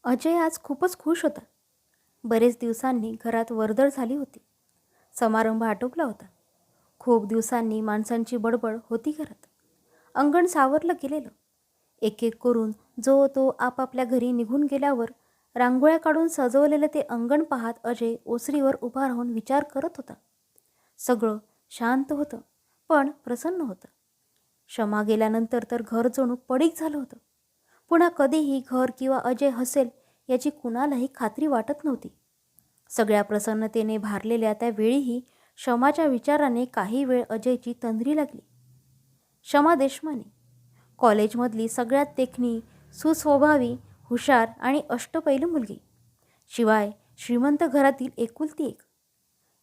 अजय आज खूपच खुश होता. बरेच दिवसांनी घरात वर्दळ झाली होती. समारंभ आटोपला होता. खूप दिवसांनी माणसांची बडबड होती घरात. अंगण सावरलं गेलेलं. एक एक करून जो तो आपापल्या घरी निघून गेल्यावर रांगोळ्या काढून सजवलेलं ते अंगण पाहत अजय ओसरीवर उभा राहून विचार करत होता. सगळं शांत होतं, पण प्रसन्न होतं. क्षमा गेल्यानंतर तर घर जणू पडीक झालं होतं. पुन्हा कधीही घर किंवा अजय हसेल याची कुणालाही खात्री वाटत नव्हती. सगळ्या प्रसन्नतेने भारलेल्या त्या वेळीही क्षमाच्या विचाराने काही वेळ अजयची तंद्री लागली. क्षमा देशमाने कॉलेजमधली सगळ्यात देखणी, सुस्वभावी, हुशार आणि अष्टपैलू मुलगी. शिवाय श्रीमंत घरातील एकुलती एक.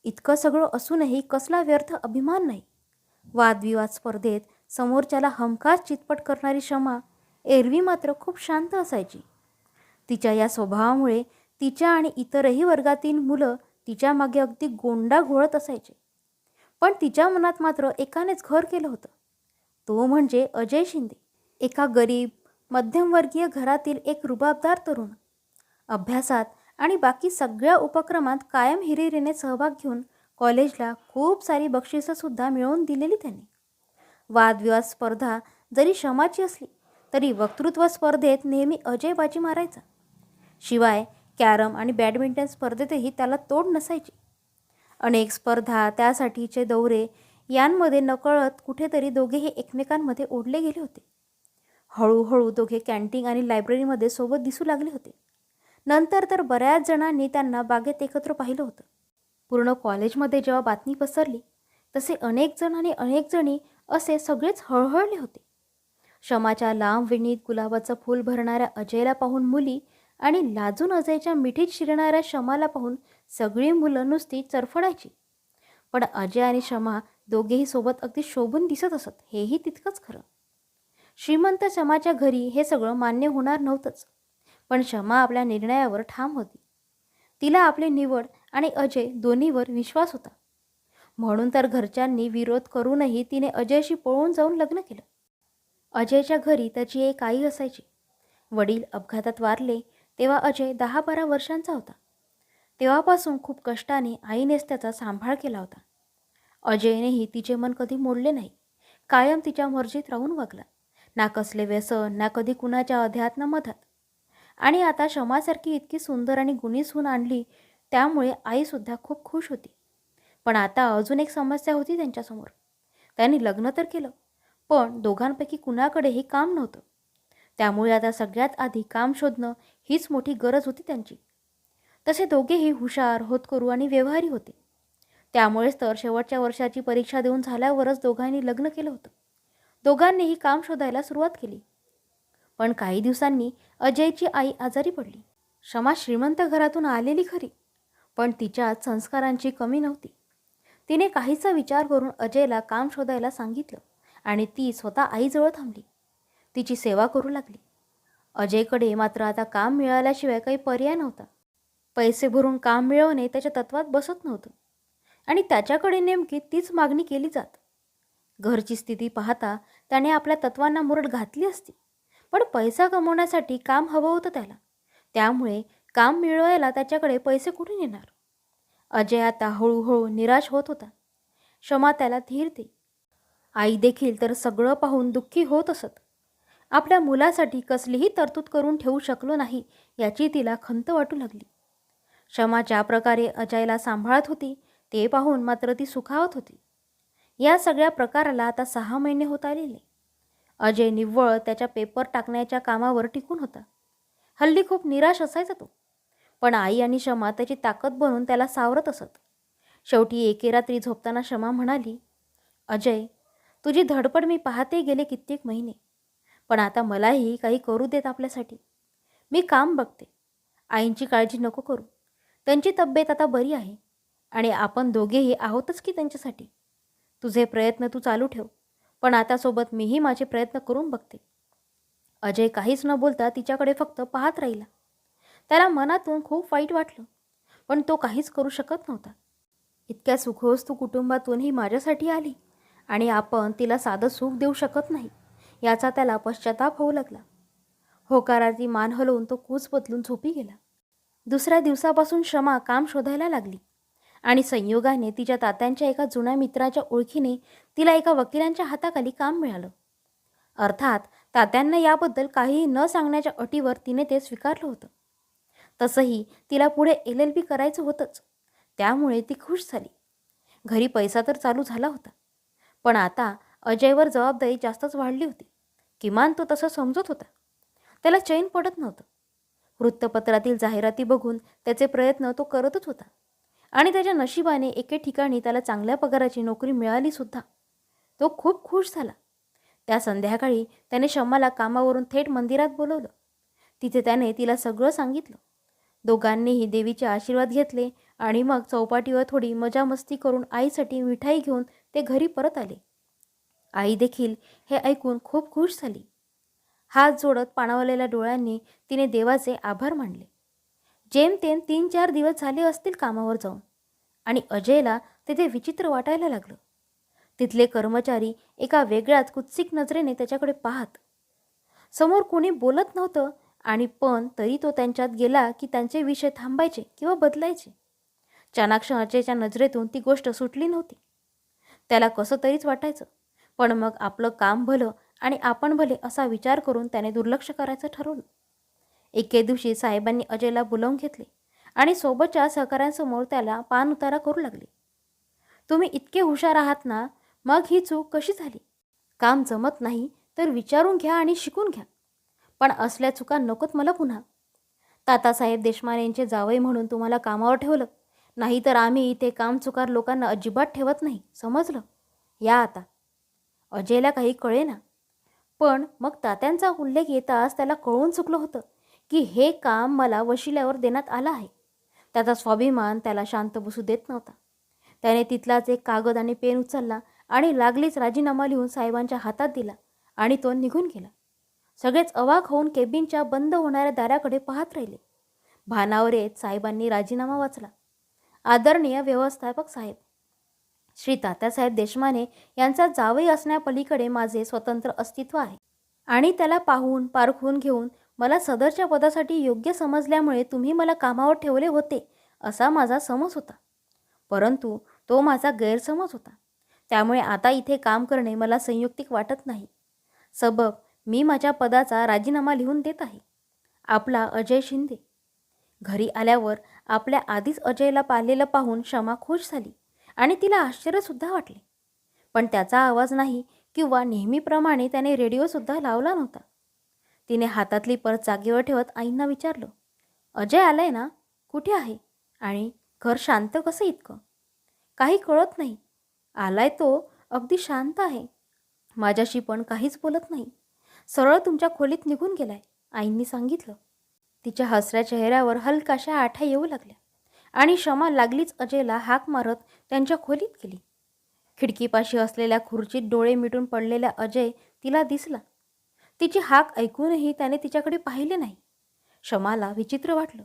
इतकं सगळं असूनही कसला व्यर्थ अभिमान नाही. वादविवाद स्पर्धेत समोरच्याला हमखास चितपट करणारी क्षमा एरवी मात्र खूप शांत असायची. तिच्या या स्वभावामुळे तिच्या आणि इतरही वर्गातील मुलं तिच्या मागे अगदी गोंडा घोळत असायचे. पण तिच्या मनात मात्र एकानेच घर केलं होतं. तो म्हणजे अजय शिंदे. एका गरीब मध्यमवर्गीय घरातील एक रुबाबदार तरुण. अभ्यासात आणि बाकी सगळ्या उपक्रमात कायम हिरिरीने सहभाग घेऊन कॉलेजला खूप सारी बक्षिसंसुद्धा मिळवून दिलेली त्याने. वादविवाद स्पर्धा जरी क्षमाची असली तरी वक्तृत्व स्पर्धेत नेहमी अजय बाजी मारायचा. शिवाय कॅरम आणि बॅडमिंटन स्पर्धेतही त्याला तोड नसायची. अनेक स्पर्धा, त्यासाठीचे दौरे यांमध्ये नकळत कुठेतरी दोघेही एकमेकांमध्ये ओढले गेले होते. हळूहळू दोघे कॅन्टीन आणि लायब्ररीमध्ये सोबत दिसू लागले होते. नंतर तर बऱ्याच जणांनी त्यांना बागेत एकत्र पाहिलं होतं. पूर्ण कॉलेजमध्ये जेव्हा बातमी पसरली तसे अनेक जण आणि अनेक जणी असे सगळेच हळहळले होते. क्षमाच्या लांब वेणीत गुलाबाचं फूल भरणाऱ्या अजयला पाहून मुली आणि लाजून अजयच्या मिठीत शिरणाऱ्या क्षमाला पाहून सगळी मुलं नुसती चरफडायची. पण अजय आणि क्षमा दोघेही सोबत अगदी शोभून दिसत असत हेही तितकंच खरं. श्रीमंत क्षमाच्या घरी हे सगळं मान्य होणार नव्हतंच. पण क्षमा आपल्या निर्णयावर ठाम होती. तिला आपली निवड आणि अजय दोन्हीवर विश्वास होता. म्हणून तर घरच्यांनी विरोध करूनही तिने अजयशी पळून जाऊन लग्न केलं. अजयच्या घरी त्याची एक आई असायची. वडील अपघातात वारले तेव्हा अजय 10-12 वर्षांचा होता. तेव्हापासून खूप कष्टाने आईनेच त्याचा सांभाळ केला होता. अजयनेही तिचे मन कधी मोडले नाही. कायम तिच्या मर्जीत राहून वागला. ना कसले व्यसन, ना कधी कुणाच्या अध्यात्म मधात. आणि आता क्षमासारखी इतकी सुंदर आणि गुणी सून आणली त्यामुळे आईसुद्धा खूप खुश होती. पण आता अजून एक समस्या होती त्यांच्यासमोर. त्यांनी लग्न तर केलं, पण दोघांपैकी कुणाकडेही काम नव्हतं. त्यामुळे आता सगळ्यात आधी काम शोधणं हीच मोठी गरज होती त्यांची. तसे दोघेही हुशार, होतकरू आणि व्यवहारी होते. त्यामुळेच तर शेवटच्या वर्षाची परीक्षा देऊन झाल्यावरच दोघांनी लग्न केलं होतं. दोघांनीही काम शोधायला सुरुवात केली. पण काही दिवसांनी अजयची आई आजारी पडली. क्षमा श्रीमंत घरातून आलेली खरी, पण तिच्यात संस्कारांची कमी नव्हती. तिने काहीसा विचार करून अजयला काम शोधायला सांगितलं आणि ती स्वतः आईजवळ थांबली. तिची सेवा करू लागली. अजयकडे मात्र आता काम मिळाल्याशिवाय काही पर्याय नव्हता. पैसे भरून काम मिळवणे त्याच्या तत्वात बसत नव्हतं आणि त्याच्याकडे नेमकी तीच मागणी केली जात. घरची स्थिती पाहता त्याने आपल्या तत्वांना मुरड घातली असती, पण पैसा कमवण्यासाठी काम हवं होतं त्याला. त्यामुळे काम मिळवायला त्याच्याकडे पैसे कुठून येणार? अजय आता हळूहळू निराश होत होता. क्षमा त्याला धीर दे. आई देखील तर सगळं पाहून दुःखी होत असत. आपल्या मुलासाठी कसलीही तरतूद करून ठेवू शकलो नाही याची तिला खंत वाटू लागली. क्षमा ज्या प्रकारे अजयला सांभाळत होती ते पाहून मात्र ती सुखावत होती. या सगळ्या प्रकाराला आता 6 महिने होत आलेले. अजय निव्वळ त्याच्या पेपर टाकण्याच्या कामावर टिकून होता. हल्ली खूप निराश असायचा तो, पण आई आणि क्षमा त्याची ताकद बनून त्याला सावरत असत. शेवटी एके रात्री झोपताना क्षमा म्हणाली, अजय, तुझी धडपड मी पाहते गेले कित्येक महिने, पण आता मलाही काही करू देत आपल्यासाठी. मी काम बघते. आईंची काळजी नको करू. त्यांची तब्येत आता बरी आहे आणि आपण दोघेही आहोतच की त्यांच्यासाठी. तुझे प्रयत्न तू चालू ठेव, पण आता सोबत मीही माझे प्रयत्न करून बघते. अजय काहीच न बोलता तिच्याकडे फक्त पाहत राहिला. त्याला मनातून खूप वाईट वाटलं, पण तो काहीच करू शकत नव्हता. इतक्या सुखवस्तू कुटुंबातून ही माझ्यासाठी आली आणि आपण तिला साधं सुख देऊ शकत नाही याचा त्याला पश्चाताप होऊ लागला. होकारार्थी मान हलवून तो कूच बदलून झोपी गेला. दुसऱ्या दिवसापासून शमा काम शोधायला लागली आणि संयोगाने तिच्या तात्यांच्या एका जुन्या मित्राच्या ओळखीने तिला एका वकिलांच्या हाताखाली काम मिळालं. अर्थात तात्यांना याबद्दल काहीही न सांगण्याच्या अटीवर तिने ते स्वीकारलं होतं. तसंही तिला पुढे LLB करायचं होतंच, त्यामुळे ती खुश झाली. घरी पैसा तर चालू झाला होता, पण आता अजयवर जबाबदारी जास्तच वाढली होती. किमान तो तसं समजत होता. त्याला चैन पडत नव्हतं. वृत्तपत्रातील जाहिराती बघून त्याचे प्रयत्न तो करतच होता आणि त्याच्या नशिबाने एके ठिकाणी त्याला चांगल्या पगाराची नोकरी मिळाली सुद्धा. तो खूप खुश झाला. त्या संध्याकाळी त्याने शमाला कामावरून थेट मंदिरात बोलवलं. तिथे त्याने तिला सगळं सांगितलं. दोघांनीही देवीचे आशीर्वाद घेतले आणि मग चौपाटीवर थोडी मजामस्ती करून आईसाठी मिठाई घेऊन ते घरी परत आले. आई देखील हे ऐकून खूप खुश झाली. हात जोडत पाणावलेल्या डोळ्यांनी तिने देवाचे आभार मानले. जेमतेम 3-4 दिवस झाले असतील कामावर जाऊन आणि अजयला तिथे विचित्र वाटायला लागलं. तिथले कर्मचारी एका वेगळ्याच कुत्सिक नजरेने त्याच्याकडे पाहत. समोर कोणी बोलत नव्हतं आणि पण तरी तो त्यांच्यात गेला की त्यांचे विषय थांबायचे किंवा बदलायचे. चाणाक्ष अजयच्या नजरेतून ती गोष्ट सुटली नव्हती. त्याला कसं तरीच वाटायचं, पण मग आपलं काम भलं आणि आपण भले असा विचार करून त्याने दुर्लक्ष करायचं ठरवलं. एके दिवशी साहेबांनी अजयला बोलावून घेतले आणि सोबतच्या सहकाऱ्यांसमोर त्याला पान उतारा करू लागले. तुम्ही इतके हुशार आहात ना, मग ही चूक कशी झाली? काम जमत नाही तर विचारून घ्या आणि शिकून घ्या, पण असल्या चुका नकोत मला पुन्हा. तातासाहेब देशमाने यांचे जावई म्हणून तुम्हाला कामावर ठेवलं, नाहीतर आम्ही इथे कामचुकार लोकांना अजिबात ठेवत नाही, समजलं? या आता. अजयला काही कळेना, पण मग तात्यांचा उल्लेख येताच त्याला कळून चुकलं होतं की हे काम मला वशिल्यावर देण्यात आलं आहे. त्याचा स्वाभिमान त्याला शांत बसू देत नव्हता. त्याने तिथलाच एक कागद आणि पेन उचलला आणि लागलीच राजीनामा लिहून साहेबांच्या हातात दिला आणि तो निघून गेला. सगळेच अवाक होऊन केबिनच्या बंद होणाऱ्या दाराकडे पाहत राहिले. भानावर येत साहेबांनी राजीनामा वाचला. आदरणीय व्यवस्थापक साहेब, श्री तात्यासाहेब देशमाने यांचा जावई असण्यापलीकडे माझे स्वतंत्र अस्तित्व आहे आणि त्याला पाहून पारखून घेऊन मला सदरच्या पदासाठी योग्य समजल्यामुळे तुम्ही मला कामावर ठेवले होते असा माझा समज होता. परंतु तो माझा गैरसमज होता. त्यामुळे आता इथे काम करणे मला संयुक्तिक वाटत नाही. सबब मी माझ्या पदाचा राजीनामा लिहून देत आहे. आपला अजय शिंदे. घरी आल्यावर आपल्या आधीच अजयला पाहिलेलं पाहून शमा खुश झाली आणि तिला आश्चर्यसुद्धा वाटले. पण त्याचा आवाज नाही किंवा नेहमीप्रमाणे त्याने रेडिओसुद्धा लावला नव्हता. तिने हातातली परत जागेवर ठेवत आईंना विचारलं, अजय आलाय ना? कुठे आहे? आणि घर शांत कसं इतकं? काही कळत नाही. आलाय तो अगदी शांत आहे. माझ्याशी पण काहीच बोलत नाही. सरळ तुमच्या खोलीत निघून गेलाय, आईंनी सांगितलं. तिच्या हसऱ्या चेहऱ्यावर हलकाशा आठ्या येऊ लागल्या आणि शमा लागलीच अजयला हाक मारत त्यांच्या खोलीत गेली. खिडकीपाशी असलेल्या खुर्चीत डोळे मिटून पडलेला अजय तिला दिसला. तिची हाक ऐकूनही त्याने तिच्याकडे पाहिले नाही. शमाला विचित्र वाटलं.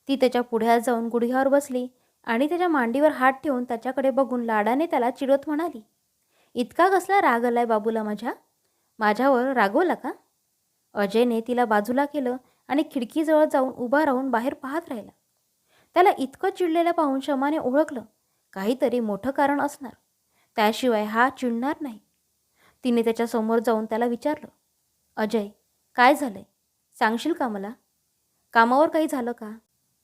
ती त्याच्या पुढ्यात जाऊन गुडघ्यावर बसली आणि त्याच्या मांडीवर हात ठेवून त्याच्याकडे बघून लाडाने त्याला चिडवत म्हणाली, इतका कसला राग आलाय बाबूला माझ्या? माझ्यावर रागवला का? अजयने तिला बाजूला केलं आणि खिडकीजवळ जाऊन उभा राहून बाहेर पाहत राहिला. त्याला इतकं चिडलेलं पाहून शमाने ओळखलं, काहीतरी मोठं कारण असणार, त्याशिवाय हा चिडणार नाही. तिने त्याच्या समोर जाऊन त्याला विचारलं, अजय, काय झालंय? सांगशील का मला? कामावर काही झालं का?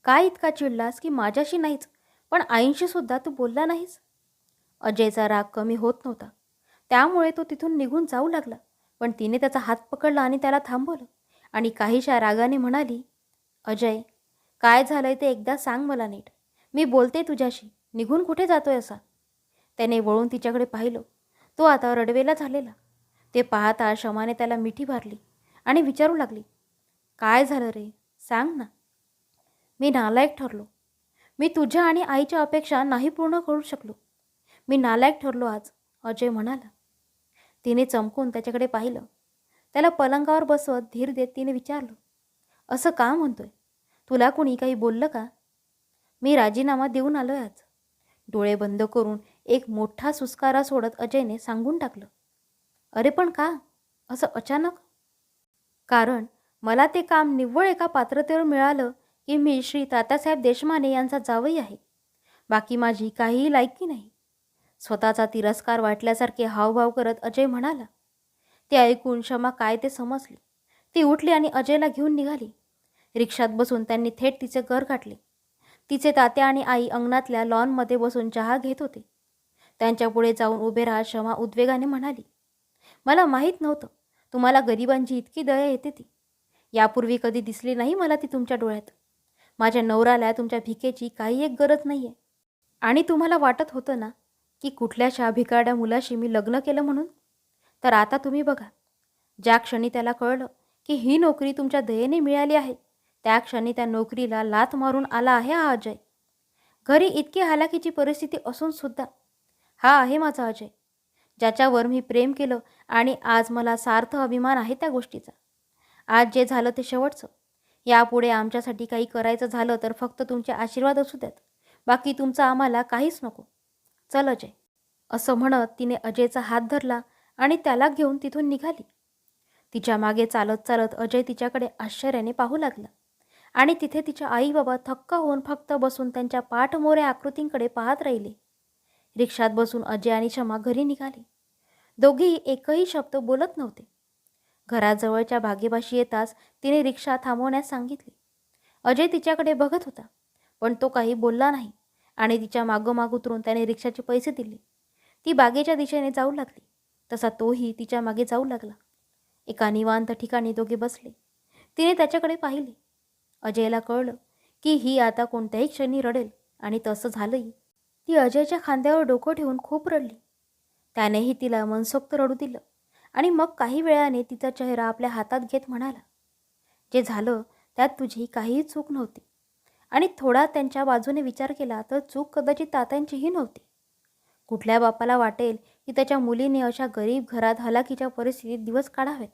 काय इतका चिडलास की माझ्याशी नाहीच पण आईंशी सुद्धा तू बोलला नाहीस? अजयचा राग कमी होत नव्हता. त्यामुळे तो तिथून निघून जाऊ लागला, पण तिने त्याचा हात पकडला आणि त्याला थांबवलं आणि काहीशा रागाने म्हणाली, अजय, काय झालंय ते एकदा सांग मला नीट. मी बोलते तुझ्याशी. निघून कुठे जातोय असा? त्याने वळून तिच्याकडे पाहिलं. तो आता रडवेला झालेला. ते पाहता शमाने त्याला मिठी मारली आणि विचारू लागली, काय झालं रे? सांग ना. मी नालायक ठरलो. मी तुझ्या आणि आईच्या अपेक्षा नाही पूर्ण करू शकलो. मी नालायक ठरलो आज, अजय म्हणाला. तिने चमकून त्याच्याकडे पाहिलं. त्याला पलंगावर बसवत धीर देत तिने विचारलं, असं का म्हणतोय? तुला कुणी काही बोललं का? मी राजीनामा देऊन आलोय आज. डोळे बंद करून एक मोठा सुस्कारा सोडत अजयने सांगून टाकलं. अरे पण का? असं अचानक? कारण मला ते काम निव्वळ एका पात्रतेवर मिळालं की मी श्री तात्यासाहेब देशमाने यांचा जावई आहे. बाकी माझी काहीही लायकी नाही. स्वतःचा तिरस्कार वाटल्यासारखे हावभाव करत अजय म्हणाला. ते ऐकून शमा काय ते समजली. ती उठली आणि अजयला घेऊन निघाली. रिक्षात बसून त्यांनी थेट तिचे घर गाठले. तिचे तात्या आणि आई अंगणातल्या लॉनमध्ये बसून चहा घेत होते. त्यांच्या पुढे जाऊन उभे राहत शमा उद्वेगाने म्हणाली, मला माहीत नव्हतं तुम्हाला गरिबांची इतकी दया येते ती. यापूर्वी कधी दिसली नाही मला ती तुमच्या डोळ्यात. माझ्या नवऱ्याला तुमच्या भिकेची काही एक गरज नाही आहे. आणि तुम्हाला वाटत होतं ना की कुठल्याशा भिकारड्या मुलाशी मी लग्न केलं म्हणून? तर आता तुम्ही बघा, ज्या क्षणी त्याला कळलं की ही नोकरी तुमच्या दयेने मिळाली आहे, त्या क्षणी त्या नोकरीला लाथ मारून आला आहे हा अजय. घरी इतकी हालाकीची परिस्थिती असून सुद्धा हा आहे माझा अजय, ज्याच्यावर मी प्रेम केलं आणि आज मला सार्थ अभिमान आहे त्या गोष्टीचा. आज जे झालं ते शेवटचं. यापुढे आमच्यासाठी काही करायचं झालं तर फक्त तुमचे आशीर्वाद असू द्यात. बाकी तुमचं आम्हाला काहीच नको. चल अजय. असं म्हणत तिने अजयचा हात धरला आणि त्याला घेऊन तिथून निघाली. तिच्या मागे चालत चालत अजय तिच्याकडे आश्चर्याने पाहू लागला आणि तिथे तिच्या आई बाबा थक्क होऊन फक्त बसून त्यांच्या पाठमोऱ्या आकृतींकडे पाहत राहिले. रिक्षात बसून अजय आणि शमा घरी निघाले. दोघेही एकही शब्द बोलत नव्हते. घराजवळच्या बागेपाशी येताच तिने रिक्षा थांबवण्यास सांगितले. अजय तिच्याकडे बघत होता, पण तो काही बोलला नाही आणि तिच्या मागोमाग उतरून त्याने रिक्षाचे पैसे दिले. ती बागेच्या दिशेने जाऊ लागली तसा तोही तिच्या मागे जाऊ लागला. एका निवांत ठिकाणी दोघे बसले. तिने त्याच्याकडे पाहिले. अजयला कळलं की ही आता कोणत्याही क्षणी रडेल आणि तसं झालंही. ती अजयच्या खांद्यावर डोकं ठेवून खूप रडली. त्यानेही तिला मनसोक्त रडू दिलं आणि मग काही वेळाने तिचा चेहरा आपल्या हातात घेत म्हणाला, जे झालं त्यात तुझी काहीही चूक नव्हती. आणि थोडा त्यांच्या बाजूने विचार केला तर चूक कदाचित तात्यांचीही नव्हती. कुठल्या बापाला वाटेल की त्याच्या मुलीने अशा गरीब घरात हलाखीच्या परिस्थितीत दिवस काढावेत?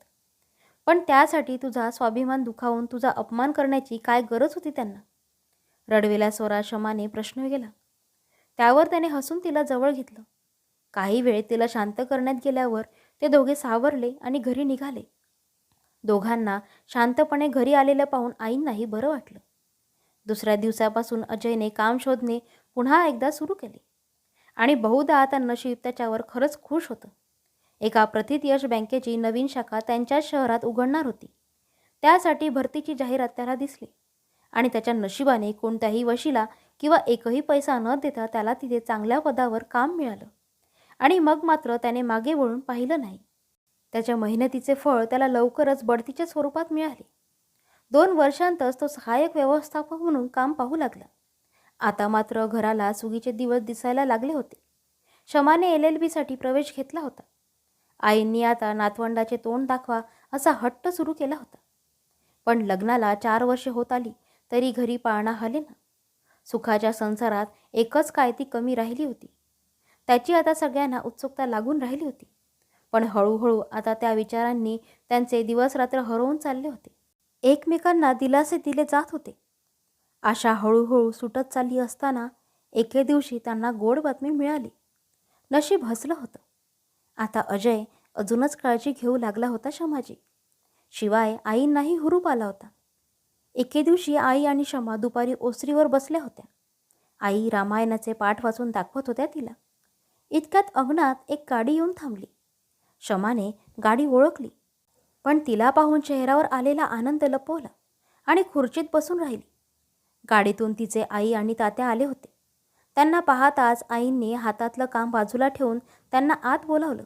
पण त्यासाठी तुझा स्वाभिमान दुखावून तुझा अपमान करण्याची काय गरज होती त्यांना? रडवेल्या स्वरात शमाने प्रश्न केला. त्यावर त्याने हसून तिला जवळ घेतलं. काही वेळ तिला शांत करण्यात गेल्यावर ते दोघे सावरले आणि घरी निघाले. दोघांना शांतपणे घरी आलेलं पाहून आईंनाही बरं वाटलं. दुसऱ्या दिवसापासून अजयने काम शोधणे पुन्हा एकदा सुरू केले आणि बहुधा आता नशीब त्याच्यावर खरंच खुश होतं. एका प्रतियश बँकेची नवीन शाखा त्यांच्या शहरात उघडणार होती. त्यासाठी भरतीची जाहिरात त्याला दिसली आणि त्याच्या नशिबाने कोणत्याही वशिला किंवा एकही पैसा न देता त्याला तिथे चांगल्या पदावर काम मिळालं. आणि मग मात्र त्याने मागे वळून पाहिलं नाही. त्याच्या मेहनतीचे फळ त्याला लवकरच बढतीच्या स्वरूपात मिळाले. 2 वर्षांतच तो सहाय्यक व्यवस्थापक म्हणून काम पाहू लागला. आता मात्र घराला सुगीचे दिवस दिसायला लागले होते. शमाने LLB साठी प्रवेश घेतला होता. आईंनी आता नातवंडाचे तोंड दाखवा असा हट्ट सुरू केला होता. पण लग्नाला 4 वर्षे होत आली तरी घरी पाळणा हलेना. सुखाच्या संसारात एकच काय ती कमी राहिली होती. त्याची आता सगळ्यांना उत्सुकता लागून राहिली होती. पण हळूहळू आता त्या विचारांनी त्यांचे दिवसरात्र हरवून चालले होते. एकमेकांना दिलासे दिले जात होते. आशा हळूहळू सुटत चालली असताना एके दिवशी त्यांना गोड बातमी मिळाली. नशीब हसलं होतं. आता अजय अजूनच काळजी घेऊ लागला होता शमाची. शिवाय आईंनाही हुरूप आला होता. एके दिवशी आई आणि शमा दुपारी ओसरीवर बसल्या होत्या. आई रामायणाचे पाठ वाचून दाखवत होत्या तिला. इतक्यात अंगणात एक गाडी येऊन थांबली. शमाने गाडी ओळखली, पण तिला पाहून चेहऱ्यावर आलेला आनंद लपवला आणि खुर्चीत बसून राहिली. गाडीतून तिचे आई आणि तात्या आले होते. त्यांना पाहताच आईंनी हातातलं काम बाजूला ठेवून त्यांना आत बोलावलं.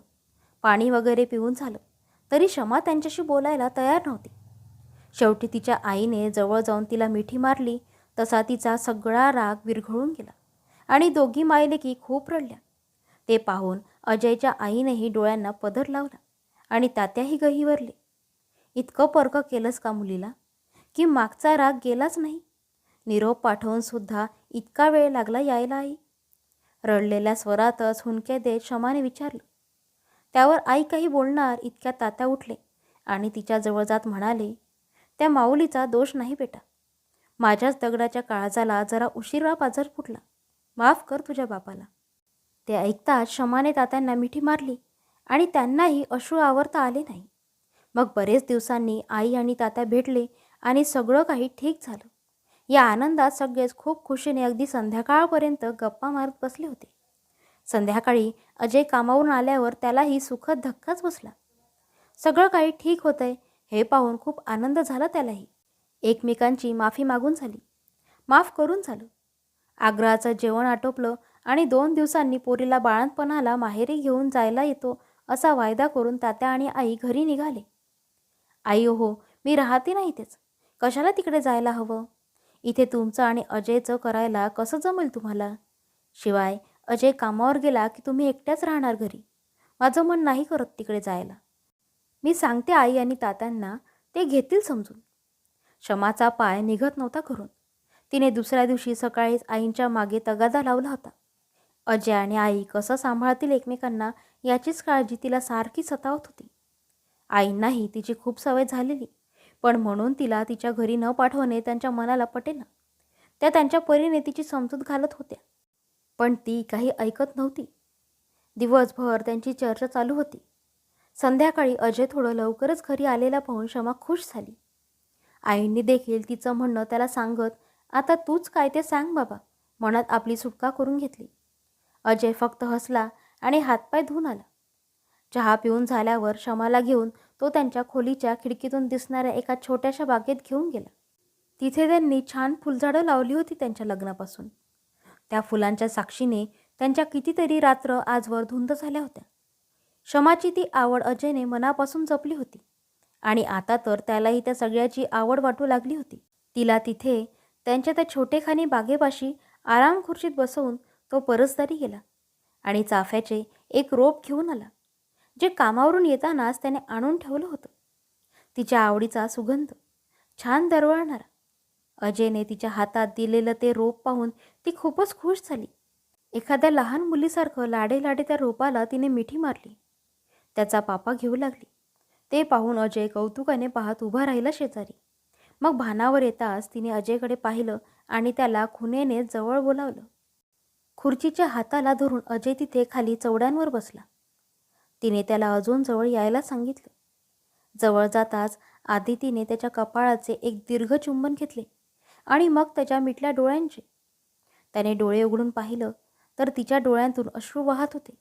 पाणी वगैरे पिऊन झालं तरी शमा त्यांच्याशी बोलायला तयार नव्हती. शेवटी तिच्या आईने जवळ जाऊन तिला मिठी मारली तसा तिचा सगळा राग विरघळून गेला आणि दोघी मायलेकी खूप रडल्या. ते पाहून अजयच्या आईनेही डोळ्यांना पदर लावला आणि तात्याही गहिवरले. इतकं पर्क केलंस का मुलीला की मागचा राग गेलाच नाही? निरोप पाठवून सुद्धा इतका वेळ लागला यायला आई? रडलेल्या स्वरातच हुंदके देत शमाने विचारलं. त्यावर आई काही बोलणार इतक्या तात्या उठले आणि तिच्या जवळ जात म्हणाले, त्या माऊलीचा दोष नाही बेटा. माझ्याच दगडाच्या काळजाला जरा उशिरा पाझर फुटला. माफ कर तुझ्या बापाला. ते ऐकताच शमाने तात्यांना मिठी मारली आणि त्यांनाही अश्रू आवरता आले नाही. मग बरेच दिवसांनी आई आणि तात्या भेटले आणि सगळं काही ठीक झालं. या आनंदात सगळेच खूप खुशीने अगदी संध्याकाळपर्यंत गप्पा मारत बसले होते. संध्याकाळी अजय कामावरून आल्यावर त्यालाही सुखद धक्काच बसला. सगळं काही ठीक होतंय हे पाहून खूप आनंद झाला त्यालाही. एकमेकांची माफी मागून झाली, माफ करून झालं. आग्रहाचं जेवण आटोपलं आणि 2 दिवसांनी पोरीला बाळंतपणाला माहेरी घेऊन जायला येतो असा वायदा करून तात्या आणि आई घरी निघाले. आई हो, मी राहते ना इथेच, कशाला तिकडे जायला हवं? इथे तुमचं आणि अजयचं करायला कसं जमेल तुम्हाला? शिवाय अजय कामावर गेला की तुम्ही एकट्याच राहणार घरी. माझं मन नाही करत तिकडे जायला. मी सांगते आई आणि तात्यांना, ते घेतील समजून. शमाचा पाय निघत नव्हता घरून. तिने दुसऱ्या दिवशी सकाळीच आईंच्या मागे तगादा लावला होता. अजय आणि आई कसं सांभाळतील एकमेकांना याचीच काळजी तिला सारखी सतावत होती. आईंनाही तिची खूप सवय झालेली, पण म्हणून तिला तिच्या घरी न पाठवणे त्यांच्या मनाला पटेना. त्या त्यांच्या परीने तिची समजूत घालत होत्या, पण ती काही ऐकत नव्हती. दिवसभर त्यांची चर्चा चालू होती. संध्याकाळी अजय थोडं लवकरच घरी आलेला पाहून शमा खुश झाली. आईंनी देखील तिचं म्हणणं त्याला सांगत, आता तूच काय ते सांग बाबा, म्हणत आपली सुटका करून घेतली. अजय फक्त हसला आणि हातपाय धुवून आला. चहा पिऊन झाल्यावर शमाला घेऊन तो त्यांच्या खोलीच्या खिडकीतून दिसणाऱ्या एका छोट्याशा बागेत घेऊन गेला. तिथे त्यांनी छान फुलझाडं लावली होती त्यांच्या लग्नापासून. त्या फुलांच्या साक्षीने त्यांच्या कितीतरी रात्र आजवर धुंद झाल्या होत्या. शमाची ती आवड अजयने मनापासून जपली होती आणि आता तर त्यालाही त्या सगळ्याची आवड वाटू लागली होती. तिला तिथे त्यांच्या त्या छोटेखानी बागेपाशी आराम खुर्चीत बसवून तो परसदारी गेला आणि चाफ्याचे एक रोप घेऊन आला, जे कामावरून येतानाच त्याने आणून ठेवलं होतं. तिच्या आवडीचा सुगंध, छान दरवळणारा. अजयने तिच्या हातात दिलेलं ते रोप पाहून ती खूपच खुश झाली. एखाद्या लहान मुलीसारखं लाडे लाडे त्या रोपाला तिने मिठी मारली. त्याचा पापा घेऊ लागली. ते पाहून अजय कौतुकाने पाहत उभा राहिला शेजारी. मग भानावर येताच तिने अजयकडे पाहिलं आणि त्याला खुणेने जवळ बोलावलं. खुर्चीच्या हाताला धरून अजय तिथे खाली चवड्यांवर बसला. तिने त्याला अजून जवळ यायला सांगितलं. जवळ जाताच आधी तिने त्याच्या कपाळाचे एक दीर्घ चुंबन घेतले आणि मग त्याच्या मिटल्या डोळ्यांचे. त्याने डोळे उघडून पाहिलं तर तिच्या डोळ्यांतून अश्रू वाहत होते,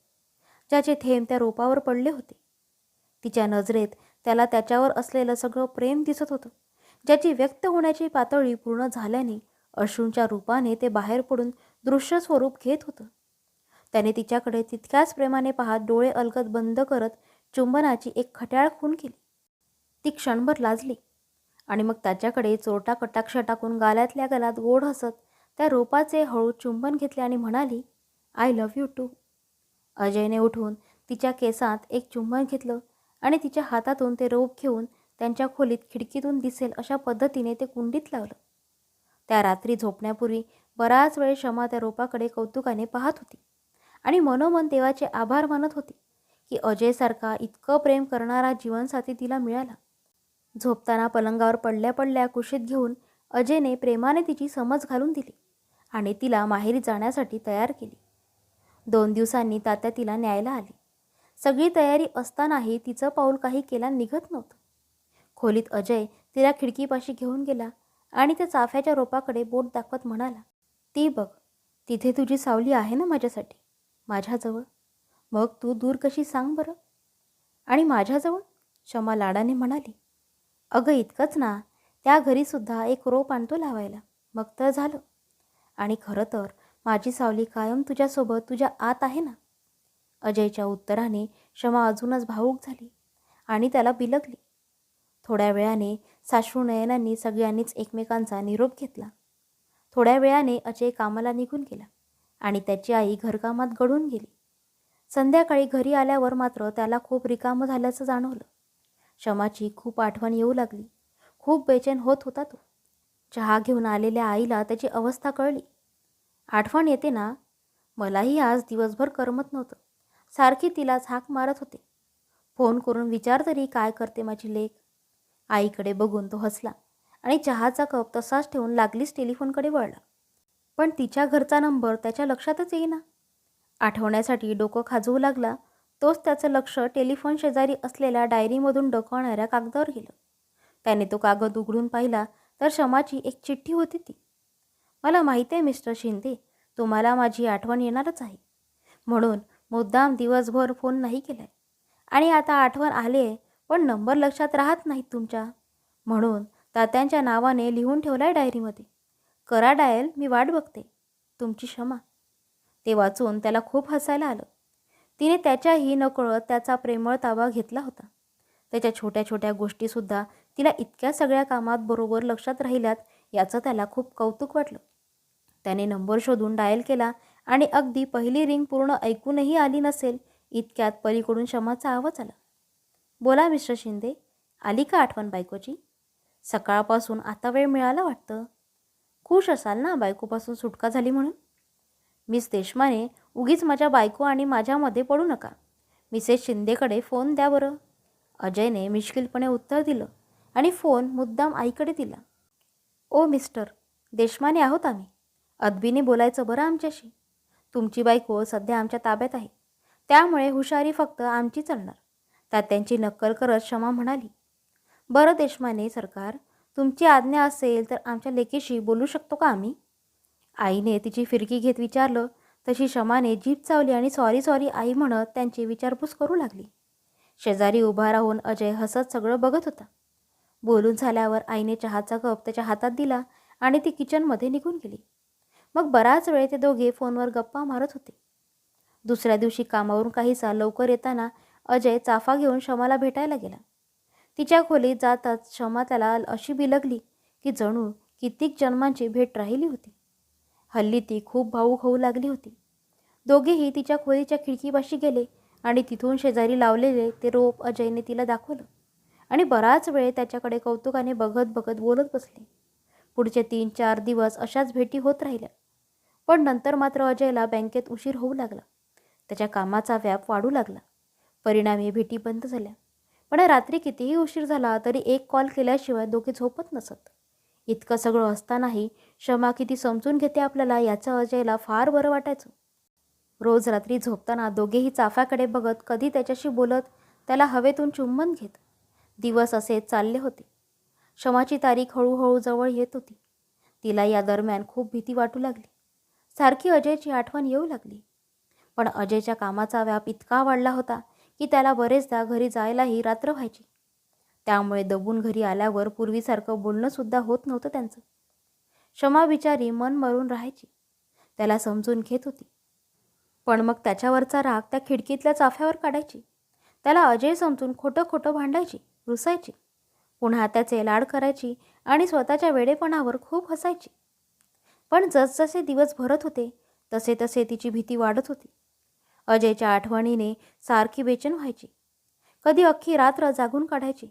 ज्याचे थेंब त्या रोपावर पडले होते. तिच्या नजरेत त्याला त्याच्यावर असलेलं सगळं प्रेम दिसत होतं, ज्याची व्यक्त होण्याची पातळी पूर्ण झाल्याने अश्रूंच्या रूपाने ते बाहेर पडून दृश्य स्वरूप घेत होतं. त्याने तिच्याकडे तितक्याच प्रेमाने पाहत डोळे अलगद बंद करत चुंबनाची एक खट्याळ खूण केली. ती क्षणभर लाजली आणि मग त्याच्याकडे चोरटा कटाक्ष टाकून गालातल्या गालात गोड हसत त्या रोपाचे हळू चुंबन घेतले आणि म्हणाली, आय लव्ह यू टू. अजयने उठून तिच्या केसात एक चुंबन घेतलं आणि तिच्या हातातून ते रोप घेऊन त्यांच्या खोलीत खिडकीतून दिसेल अशा पद्धतीने ते कुंडीत लावलं. त्या रात्री झोपण्यापूर्वी बराच वेळ शमा त्या रोपाकडे कौतुकाने पाहत होती आणि मनोमन देवाचे आभार मानत होती की अजयसारखा इतकं प्रेम करणारा जीवनसाथी तिला मिळाला. झोपताना पलंगावर पडल्या पडल्या कुशीत घेऊन अजयने प्रेमाने तिची समज घालून दिली आणि तिला माहेरी जाण्यासाठी तयार केली. 2 दिवसांनी तात्या तिला न्यायला आली. सगळी तयारी असतानाही तिचं पाऊल काही केला निघत नव्हतं. खोलीत अजय तिला खिडकीपाशी घेऊन गेला आणि त्या चाफ्याच्या रोपाकडे बोट दाखवत म्हणाला, ती बघ, तिथे तुझी सावली आहे ना माझ्यासाठी, माझ्याजवळ. मग तू दूर कशी सांग बरं? आणि माझ्याजवळ? शमा लाडाने म्हणाली, अगं इतकंच ना, त्या घरीसुद्धा एक रोप आणतो लावायला, मग तर झालं. आणि खरं तर माझी सावली कायम तुझ्यासोबत तुझ्या आत आहे ना. अजयच्या उत्तराने शमा अजूनच भावूक झाली आणि त्याला बिलगली. थोड्या वेळाने साश्रू नयनांनी सगळ्यांनीच एकमेकांचा निरोप घेतला. थोड्या वेळाने अजय कामाला निघून गेला आणि त्याची आई घरकामात गढून गेली. संध्याकाळी घरी आल्यावर मात्र त्याला खूप रिकामं झाल्याचं जाणवलं. शमाची खूप आठवण येऊ लागली. खूप बेचैन होत होता तो. चहा घेऊन आलेल्या आईला त्याची अवस्था कळली. आठवण येते ना, मलाही आज दिवसभर करमत नव्हतं. सारखी तिलाच हाक मारत होते. फोन करून विचार तरी काय करते माझी लेक. आईकडे बघून तो हसला आणि चहाचा कप तसाच ठेवून लागलीच टेलिफोनकडे वळला. पण तिच्या घरचा नंबर त्याच्या लक्षातच येईना. आठवण्यासाठी डोकं खाजवू लागला तोच त्याचं लक्ष टेलिफोन शेजारी असलेल्या डायरीमधून डोकावणाऱ्या कागदावर गेलं. त्याने तो कागद उघडून पाहिला तर शमाची एक चिठ्ठी होती ती. मला माहिती आहे मिस्टर शिंदे, तुम्हाला माझी आठवण येणारच आहे, म्हणून मुद्दाम दिवसभर फोन नाही केलाय. आणि आता आठवण आली आहे, पण नंबर लक्षात राहत नाहीत तुमच्या, म्हणून तात्यांच्या नावाने लिहून ठेवलाय डायरीमध्ये. करा डायल, मी वाट बघते. तुमची क्षमा. ते वाचून त्याला खूप हसायला आलं. तिने त्याच्याही नकळत त्याचा प्रेमळ ताबा घेतला होता. त्याच्या छोट्या छोट्या गोष्टीसुद्धा तिला इतक्या सगळ्या कामात बरोबर लक्षात राहिल्यात याचं त्याला खूप कौतुक वाटलं. त्याने नंबर शोधून डायल केला आणि अगदी पहिली रिंग पूर्ण ऐकूनही आली नसेल इतक्यात पलीकडून क्षमाचा आवाज आला. बोला मिस्टर शिंदे, आली का आठवण बायकोची? सकाळपासून आता वेळ मिळाला वाटतं. खुश असाल ना बायकोपासून सुटका झाली म्हणून? मिस देशमाने, उगीच माझ्या बायको आणि माझ्यामध्ये पडू नका. मिसेस शिंदेकडे फोन द्या बरं. अजयने मिश्किलपणे उत्तर दिलं आणि फोन मुद्दाम आईकडे दिला. ओ मिस्टर देशमाने आहोत आम्ही. अदबीने बोलायचं बरं आमच्याशी. तुमची बायको सध्या आमच्या ताब्यात आहे, त्यामुळे हुशारी फक्त आमची चालणार. तात्यांची नक्कल करत क्षमा म्हणाली. बरं देशमाने सरकार, तुमची आज्ञा असेल तर आमच्या लेकीशी बोलू शकतो का आम्ही? आईने तिची फिरकी घेत विचारलं तशी क्षमाने जीभ चावली आणि सॉरी सॉरी आई म्हणत त्यांची विचारपूस करू लागली. शेजारी उभा राहून अजय हसत सगळं बघत होता. बोलून झाल्यावर आईने चहाचा कप त्याच्या हातात दिला आणि ती किचनमध्ये निघून गेली. मग बराच वेळ ते दोघे फोनवर गप्पा मारत होते. दुसऱ्या दिवशी कामावरून काहीसा लवकर येताना अजय चाफा घेऊन क्षमाला भेटायला गेला. तिच्या खोलीत जाताच क्षमा त्याला अशी बिलगली की जणू कित्येक जन्मांची भेट राहिली होती. हल्ली ती खूप भावूक होऊ लागली होती. दोघेही तिच्या खोलीच्या खिडकीपाशी गेले आणि तिथून शेजारी लावलेले ते रोप अजयने तिला दाखवलं आणि बराच वेळ त्याच्याकडे कौतुकाने बघत बघत बोलत बसले. पुढचे 3-4 दिवस अशाच भेटी होत राहिल्या. पण नंतर मात्र अजयला बँकेत उशीर होऊ लागला. त्याच्या कामाचा व्याप वाढू लागला. परिणामी भेटी बंद झाल्या. पण रात्री कितीही उशीर झाला तरी एक कॉल केल्याशिवाय दोघे झोपत नसत. इतकं सगळं असतानाही क्षमा किती समजून घेते आपल्याला याचं अजयला फार बरं वाटायचं. रोज रात्री झोपताना दोघेही चाफ्याकडे बघत, कधी त्याच्याशी बोलत, त्याला हवेतून चुंबन घेत. दिवस असेच चालले होते. क्षमाची तारीख हळूहळू जवळ येत होती. तिला या दरम्यान खूप भीती वाटू लागली. सारखी अजयची आठवण येऊ लागली. पण अजयच्या कामाचा व्याप इतका वाढला होता की त्याला बरेचदा घरी जायलाही रात्र व्हायची. त्यामुळे दबून घरी आल्यावर पूर्वीसारखं बोलणंसुद्धा होत नव्हतं त्यांचं. क्षमा बिचारी मन मरून राहायची. त्याला समजून घेत होती. पण मग त्याच्यावरचा राग त्या खिडकीतल्या चाफ्यावर काढायची. त्याला अजय समजून खोटं खोटं भांडायची, रुसायची. पुन्हा त्याचे लाड करायची आणि स्वतःच्या वेडेपणावर खूप हसायची. पण जसजसे दिवस भरत होते तसे तसे तिची भीती वाढत होती. अजयच्या आठवणीने सारखी बेचैन व्हायची. कधी अख्खी रात्र जागून काढायची.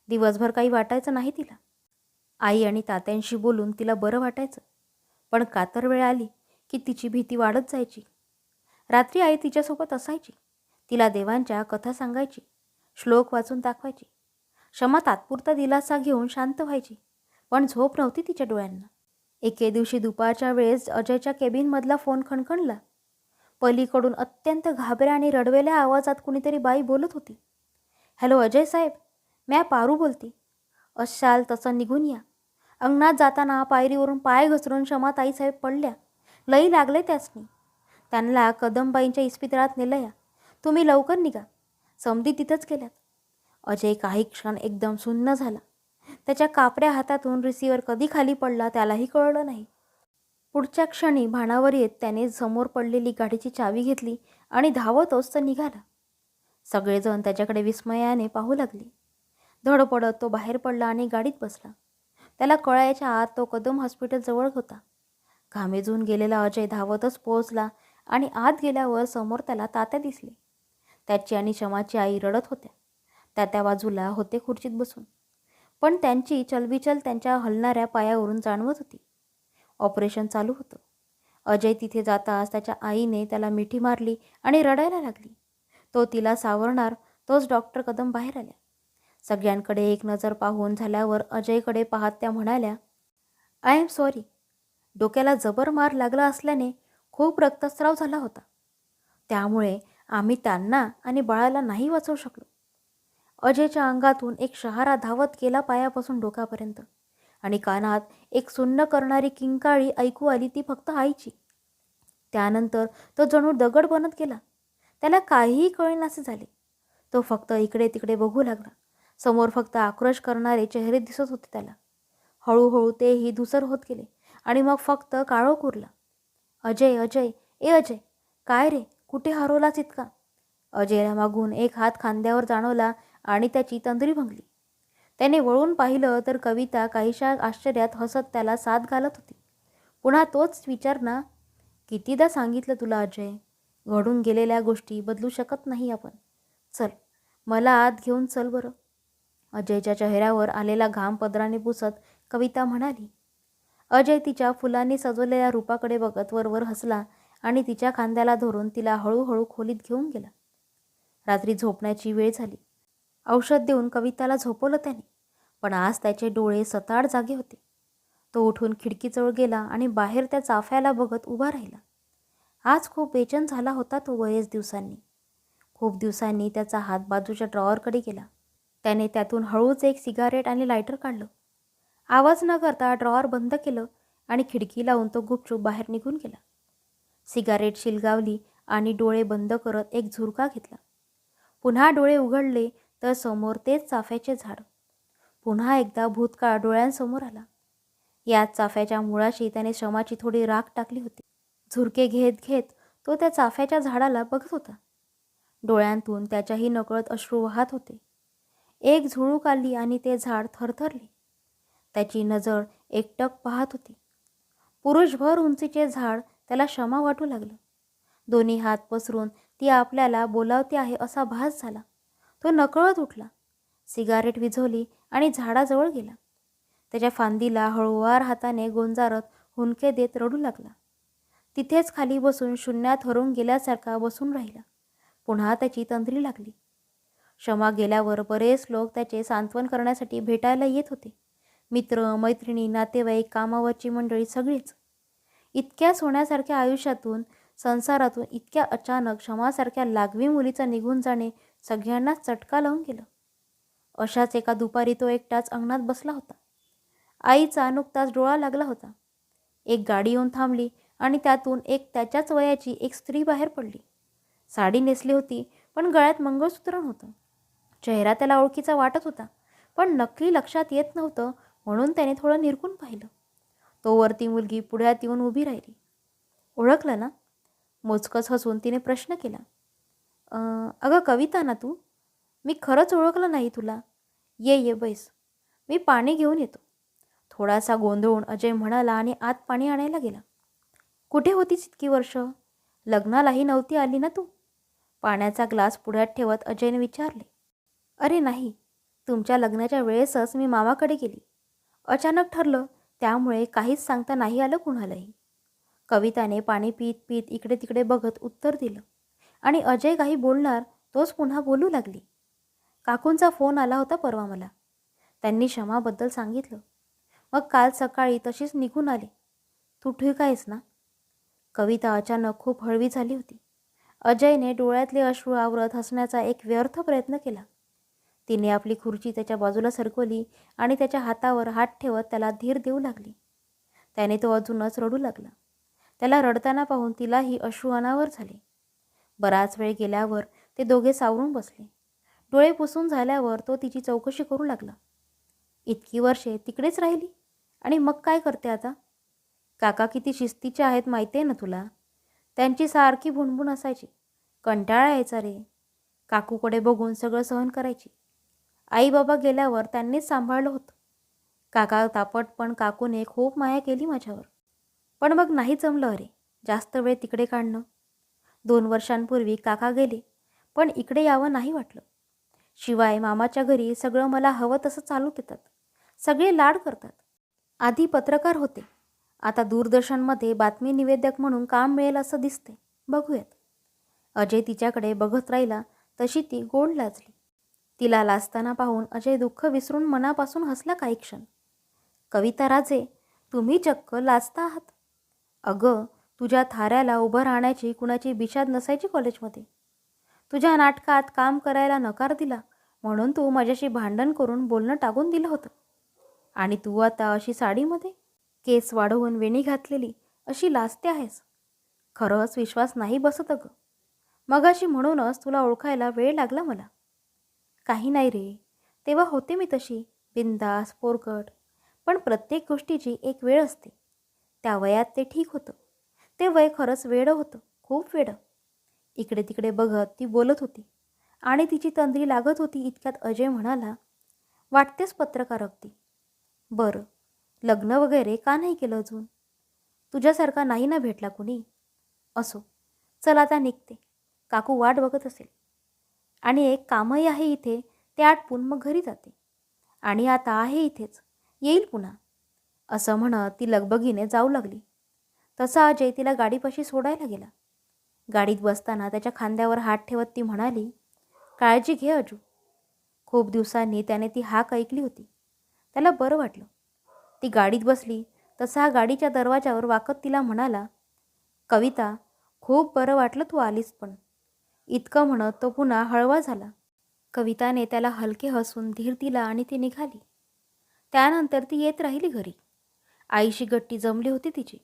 दिवसभर काही वाटायचं नाही तिला. आई आणि तात्यांशी बोलून तिला बरं वाटायचं. पण कातर वेळ आली की तिची भीती वाढत जायची. रात्री आई तिच्यासोबत असायची. तिला देवांच्या कथा सांगायची, श्लोक वाचून दाखवायची. क्षमा तात्पुरता दिलासा घेऊन शांत व्हायची. पण झोप नव्हती तिच्या डोळ्यांना. एके दिवशी दुपारच्या वेळेस अजयच्या केबिनमधला फोन खणखणला. पलीकडून अत्यंत घाबऱ्या आणि रडवेल्या आवाजात कुणीतरी बाई बोलत होती. हॅलो अजय साहेब, म्या पारू बोलती. असाल तसं निघून या. अंगणात जाताना पायरीवरून पाय घसरून क्षमा ताईसाहेब पडल्या. लई लागले त्यासनी. त्यांना कदमबाईंच्या इस्पितळात नेलं या. तुम्ही लवकर निघा. समधी तिथंच गेल्यात. अजय काही क्षण एकदम सुन्न झाला. त्याच्या कापड्या हातातून रिसिव्हर कधी खाली पडला त्यालाही कळलं नाही. पुढच्या क्षणी भानावर येत त्याने समोर पडलेली गाडीची चावी घेतली आणि धावतोच निघाला. सगळेजण त्याच्याकडे विस्मयाने पाहू लागले. धडपडत तो बाहेर पडला आणि गाडीत बसला. त्याला कळायच्या आत तो कदम हॉस्पिटलजवळ होता. घामेजून गेलेला अजय धावतच पोहोचला आणि आत गेल्यावर समोर त्याला तात्या दिसले. त्याची आणि क्षमाची आई रडत होत्या. त्या बाजूला होते खुर्चीत बसून. पण त्यांची चलबिचल त्यांच्या हलणाऱ्या पायावरून जाणवत होती. ऑपरेशन चालू होतं. अजय तिथे जाताच त्याच्या आईने त्याला मिठी मारली आणि रडायला लागली. तो तिला सावरणार तोच डॉक्टर कदम बाहेर आल्या. सगळ्यांकडे एक नजर पाहून झाल्यावर अजयकडे पाहत त्या म्हणाल्या, आय एम सॉरी. डोक्याला जबर मार लागला असल्याने खूप रक्तस्राव झाला होता. त्यामुळे आम्ही त्यांना आणि बाळाला नाही वाचवू शकलो. अजयच्या अंगातून एक शहारा धावत गेला पायापासून डोक्यापर्यंत आणि कानात एक सुन्न करणारी किंकाळी ऐकू आली, ती फक्त आईची. त्यानंतर तो जणू दगड बनत गेला. त्याला काहीही कळेनासे झाले. तो फक्त इकडे तिकडे बघू लागला. समोर फक्त आक्रोश करणारे चेहरे दिसत होते त्याला. हळूहळू तेही धुसर होत गेले आणि मग फक्त काळोख उरला. अजय, अजय, ए अजय, काय रे, कुठे हरवलाच इतका? अजयला मागून एक हात खांद्यावर जाणवला आणि त्याची तंद्री भंगली. त्याने वळून पाहिलं तर कविता काहीशा आश्चर्यात हसत त्याला साथ घालत होती. पुन्हा तोच विचार ना. कितीदा सांगितलं तुला अजय, घडून गेलेल्या गोष्टी बदलू शकत नाही आपण. चल, मला आत घेऊन चल बरं. अजयच्या चेहऱ्यावर आलेला घाम पदराने पुसत कविता म्हणाली. अजय तिच्या फुलांनी सजवलेल्या रूपाकडे बघत वरवर हसला आणि तिच्या खांद्याला धरून तिला हळूहळू खोलीत घेऊन गेला. रात्री झोपण्याची वेळ झाली. औषध देऊन कविताला झोपवलं त्याने, पण आज त्याचे डोळे सताड जागे होते. तो उठून खिडकीजवळ गेला आणि बाहेर त्या चाफ्याला बघत उभा राहिला. आज खूप बेचैन झाला होता तो बरेच दिवसांनी. खूप दिवसांनी त्याचा हात बाजूच्या ड्रॉवरकडे गेला. त्याने त्यातून हळूच एक सिगारेट आणि लायटर काढलं. आवाज न करता ड्रॉवर बंद केलं आणि खिडकी लावून तो गुपचूप बाहेर निघून गेला. सिगारेट शिलगावली आणि डोळे बंद करत एक झुरका घेतला. पुन्हा डोळे उघडले तर समोर तेच चाफ्याचे झाड. पुन्हा एकदा भूतकाळ डोळ्यांसमोर आला. याच चाफ्याच्या मुळाशी त्याने श्रमाची थोडी राख टाकली होती. झुरके घेत घेत तो त्या चाफ्याच्या झाडाला बघत होता. डोळ्यांतून त्याच्याही नकळत अश्रू वाहत होते. एक झुळूक आली आणि ते झाड थरथरले. त्याची नजर एकटक पाहत होती. पुरुषभर उंचीचे झाड त्याला क्षमा वाटू लागलं. दोन्ही हात पसरून ती आपल्याला बोलावते आहे असा भास झाला. तो नकळत उठला, सिगारेट विझवली आणि झाडाजवळ गेला. त्याच्या फांदीला हळूवार हाताने गोंजारत हुंदके देत रडू लागला. तिथेच खाली बसून शून्यात हरवून गेल्यासारखा बसून राहिला. पुन्हा त्याची तंद्री लागली. क्षमा गेल्यावर बरेच लोक त्याचे सांत्वन करण्यासाठी भेटायला येत होते. मित्र, मैत्रिणी, नातेवाईक, कामावरची मंडळी, सगळीच. इतक्या सोन्यासारख्या आयुष्यातून, संसारातून इतक्या अचानक क्षमासारख्या लागवी मुलीचा निघून जाणे सगळ्यांनाच चटका लावून गेलं. अशाच एका दुपारी तो एकटाच अंगणात बसला होता. आईचा नुकताच डोळा लागला होता. एक गाडी येऊन थांबली आणि त्यातून एक त्याच्याच वयाची एक स्त्री बाहेर पडली. साडी नेसली होती, पण गळ्यात मंगळसूत्र नव्हतं. चेहरा त्याला ओळखीचा वाटत होता, पण नक्की लक्षात येत नव्हतं, म्हणून त्याने थोडं निरखून पाहिलं. तोवर ती मुलगी पुढ्यात येऊन उभी राहिली. ओळखलं ना? मोजकच हसून तिने प्रश्न केला. अगं कविता ना तू? मी खरंच ओळखलं नाही तुला. ये ये बैस, मी पाणी घेऊन येतो. थोडासा गोंधळून अजय म्हणाला आणि आत पाणी आणायला गेला. कुठे होतीस इतकी वर्ष? लग्नालाही नव्हती आली ना तू? पाण्याचा ग्लास पुढ्यात ठेवत अजयने विचारले. अरे नाही, तुमच्या लग्नाच्या वेळेसच मी मामाकडे गेली. अचानक ठरलं, त्यामुळे काहीच सांगता नाही आलं कुणालाही. कविताने पाणी पीत पीत इकडे तिकडे बघत उत्तर दिलं आणि अजय काही बोलणार तोच पुन्हा बोलू लागली. काकूंचा फोन आला होता परवा मला. त्यांनी क्षमाबद्दल सांगितलं. मग काल सकाळी तशीच निघून आले. तू ठीक आहेस ना? कविता अचानक खूप हळवी झाली होती. अजयने डोळ्यातले अश्रू आवरत हसण्याचा एक व्यर्थ प्रयत्न केला. तिने आपली खुर्ची त्याच्या बाजूला सरकवली आणि त्याच्या हातावर हात ठेवत त्याला धीर देऊ लागली. त्याने तो अजूनच रडू लागला. त्याला रडताना पाहून तिलाही अश्रू अनावर झाले. बराच वेळ गेल्यावर ते दोघे सावरून बसले. डोळे पुसून झाल्यावर तो तिची चौकशी करू लागला. इतकी वर्षे तिकडेच राहिली आणि मग काय करते आता? काका किती शिस्तीचे आहेत माहिती आहे ना तुला? त्यांची सारखी भुणभुण असायची. कंटाळा यायचा रे. काकूकडे बघून सगळं सहन करायची. आई बाबा गेल्यावर त्यांनीच सांभाळलं होतं. काका तापट, पण काकूने खूप माया केली माझ्यावर. पण मग नाही जमलं अरे जास्त वेळ तिकडे काढणं. 2 वर्षांपूर्वी काका गेले, पण इकडे यावं नाही वाटलं. शिवाय मामाच्या घरी सगळं मला हवं तसं चालू देतात. सगळे लाड करतात. आधी पत्रकार होते, आता दूरदर्शनमध्ये बातमी निवेदक म्हणून काम मिळेल असं दिसते. बघूयात. अजय तिच्याकडे बघत राहिला तशी ती गोड लाजली. तिला लाजताना पाहून अजय दुःख विसरून मनापासून हसला काही क्षण. कविता राजे, तुम्ही चक्क लाजता आहात. अगं, तुझ्या थाऱ्याला उभं राहण्याची कुणाची बिशाद नसायची कॉलेजमध्ये. तुझ्या नाटकात काम करायला नकार दिला म्हणून तू माझ्याशी भांडण करून बोलणं टाकून दिलं होतं. आणि तू आता अशी साडीमध्ये, केस वाढवून वेणी घातलेली अशी लाजते आहेस. खरंच विश्वास नाही बसत अगं. मगाशी म्हणूनच तुला ओळखायला वेळ लागला मला. काही नाही रे, तेव्हा होते मी तशी बिंदास पोरकट. पण प्रत्येक गोष्टीची एक वेळ असते. त्या वयात ते ठीक होतं. ते वय खरंच वेडं होतं, खूप वेडं. इकडे तिकडे बघत ती बोलत होती आणि तिची तंद्री लागत होती इतक्यात अजय म्हणाला, वाटतेच पत्रकार अगदी. बरं, लग्न वगैरे का नाही केलं अजून? तुझ्यासारखा नाही ना भेटला कुणी? असो, चल आता निघते. काकू वाट बघत असेल. आणि एक कामही आहे इथे, ते आटपून मग घरी जाते. आणि आता आहे इथेच, येईल पुन्हा. असं म्हणत ती लगबगीने जाऊ लागली. तसा अजय तिला गाडीपाशी सोडायला गेला. गाडीत बसताना त्याच्या खांद्यावर हात ठेवत ती म्हणाली, काळजी घे अजू. खूप दिवसांनी त्याने ती हाक ऐकली होती. त्याला बरं वाटलं. ती गाडीत बसली तसा गाडीच्या दरवाजावर वाकत तिला म्हणाला, कविता, खूप बरं वाटलं तू आलीस पण. इतकं म्हणत तो पुन्हा हळवा झाला. कविताने त्याला हलके हसून धीर दिला आणि ती निघाली. त्यानंतर ती येत राहिली घरी. आईशी गट्टी जमली होती तिची.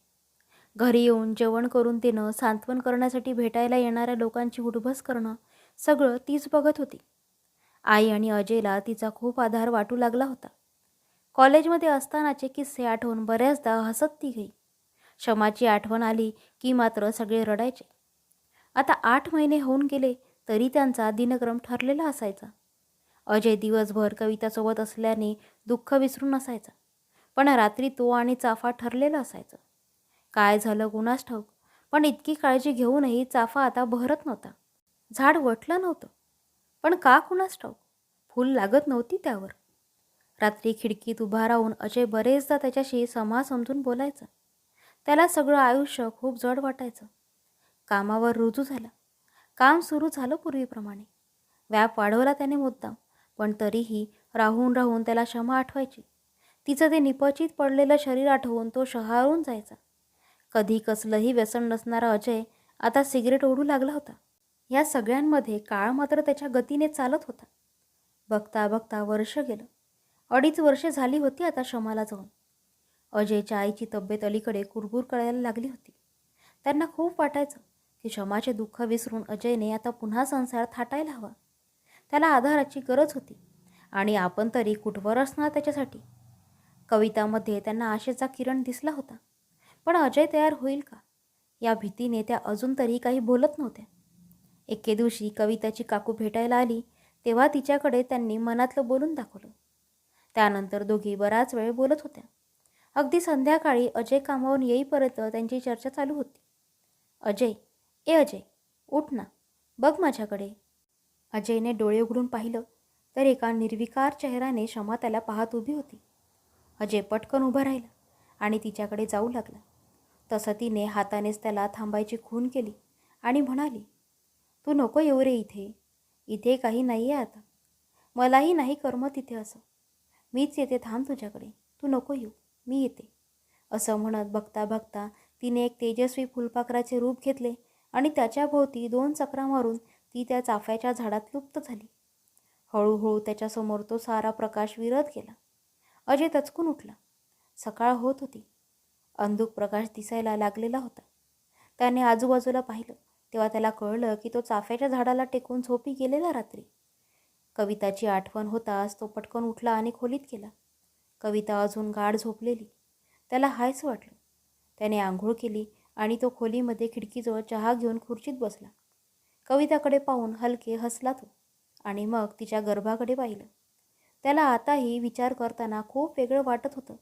घरी येऊन जेवण करून देणं, सांत्वन करण्यासाठी भेटायला येणाऱ्या लोकांची उठबस करणं, सगळं तीच बघत होती. आई आणि अजयला तिचा खूप आधार वाटू लागला होता. कॉलेजमध्ये असतानाचे किस्से आठवून बऱ्याचदा हसत ती गई. शमाची आठवण आली की मात्र सगळे रडायचे. आता 8 महिने होऊन गेले तरी त्यांचा दिनक्रम ठरलेला असायचा. अजय दिवसभर कवितासोबत असल्याने दुःख विसरून असायचा. पण रात्री तो आणि चाफा ठरलेलं असायचं. काय झालं कुणास ठाऊक, पण इतकी काळजी घेऊनही चाफा आता बहरत नव्हता. झाड वटलं नव्हतं, पण का कुणास ठाऊक, फूल लागत नव्हती त्यावर. रात्री खिडकीत उभा राहून अजय बरेचदा त्याच्याशी समा समजून बोलायचा. त्याला सगळं आयुष्य खूप जड वाटायचं. कामावर रुजू झाला. काम सुरू झालं पूर्वीप्रमाणे. व्याप वाढवला त्याने मुद्दाम, पण तरीही राहून राहून त्याला क्षमा आठवायची. तिचं ते निपचित पडलेलं शरीर आठवून तो शहारून जायचा. कधी कसलंही व्यसन नसणारा अजय आता सिगरेट ओढू लागला होता. या सगळ्यांमध्ये काळ मात्र त्याच्या गतीने चालत होता. बघता बघता वर्ष गेलं. 2.5 वर्षे झाली होती आता शमाला जाऊन. अजयच्या आईची तब्येत अलीकडे कुरबुर करायला लागली होती. त्यांना खूप वाटायचं की शमाचे दुःख विसरून अजयने आता पुन्हा संसार थाटायला हवा. त्याला आधाराची गरज होती आणि आपण तरी कुठवर असणार त्याच्यासाठी. कवितामध्ये त्यांना आशेचा किरण दिसला होता. पण अजय तयार होईल का, या भीतीने त्या अजून तरी काही बोलत नव्हत्या. एके दिवशी कविताची काकू भेटायला आली तेव्हा तिच्याकडे त्यांनी मनातलं बोलून दाखवलं. त्यानंतर दोघी बराच वेळ बोलत होत्या. अगदी संध्याकाळी अजय कामावरून येईपर्यंत त्यांची चर्चा चालू होती. अजय, अजय, उठ ना, बघ माझ्याकडे. अजयने डोळे उघडून पाहिलं तर एका निर्विकार चेहऱ्याने शमा त्याला पाहत उभी होती. अजय पटकन उभं राहिला आणि तिच्याकडे जाऊ लागला. तसं तिने हातानेच त्याला थांबायची खूण केली आणि म्हणाली, तू नको येऊ रे इथे. इथे काही नाही आहे आता. मलाही नाही करमत इथे असं. मीच येते, थांब तुझ्याकडे. तू नको येऊ, मी येते. असं म्हणत बघता बघता तिने एक तेजस्वी फुलपाखराचे रूप घेतले आणि त्याच्याभोवती 2 चकरा मारून ती त्या चाफ्याच्या झाडात लुप्त झाली. हळूहळू त्याच्यासमोर तो सारा प्रकाश विरत गेला. अजय तचकून उठला. सकाळ होत होती. अंधुक प्रकाश दिसायला लागलेला होता. त्याने आजूबाजूला पाहिलं तेव्हा त्याला कळलं की तो चाफ्याच्या झाडाला टेकून झोपी गेलेला रात्री. कविताची आठवण होताच तो पटकन उठला आणि खोलीत गेला. कविता अजून गाढ झोपलेली. त्याला हायसं वाटलं. त्याने आंघोळ केली आणि तो खोलीमध्ये खिडकीजवळ चहा घेऊन खुर्चीत बसला. कविताकडे पाहून हलके हसला तो आणि मग तिच्या गर्भाकडे पाहिलं. त्याला आताही विचार करताना खूप वेगळं वाटत होतं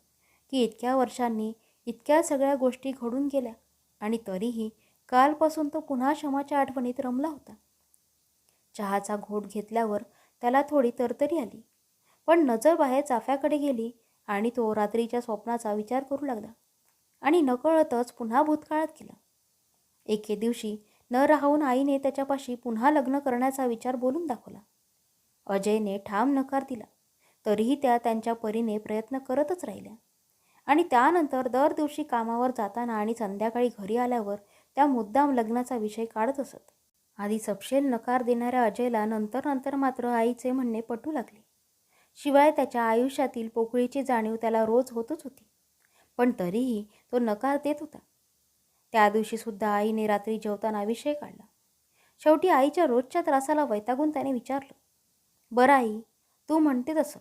की इतक्या वर्षांनी इतक्या सगळ्या गोष्टी घडून गेल्या आणि तरीही कालपासून तो पुन्हा शमाच्या आठवणीत रमला होता. चहाचा घोट घेतल्यावर त्याला थोडी तरतरी आली, पण नजर बाहेर चाफ्याकडे गेली आणि तो रात्रीच्या स्वप्नाचा विचार करू लागला आणि नकळतच पुन्हा भूतकाळात गेला. एके दिवशी न राहून आईने त्याच्यापाशी पुन्हा लग्न करण्याचा विचार बोलून दाखवला. अजयने ठाम नकार दिला, तरीही त्या त्यांच्या परीने प्रयत्न करतच राहिल्या आणि त्यानंतर दर दिवशी कामावर जाताना आणि संध्याकाळी घरी आल्यावर त्या मुद्दाम लग्नाचा विषय काढत असत. आधी सपशेल नकार देणाऱ्या अजयला नंतर नंतर मात्र आईचे म्हणणे पटू लागले. शिवाय त्याच्या आयुष्यातील पोकळीची जाणीव त्याला रोज होतच होती. पण तरीही तो नकार देत होता. त्या दिवशीसुद्धा आईने रात्री जेवताना विषय काढला. शेवटी आईच्या रोजच्या त्रासाला वैतागून त्याने विचारलं, बरं आई, तू म्हणते तसं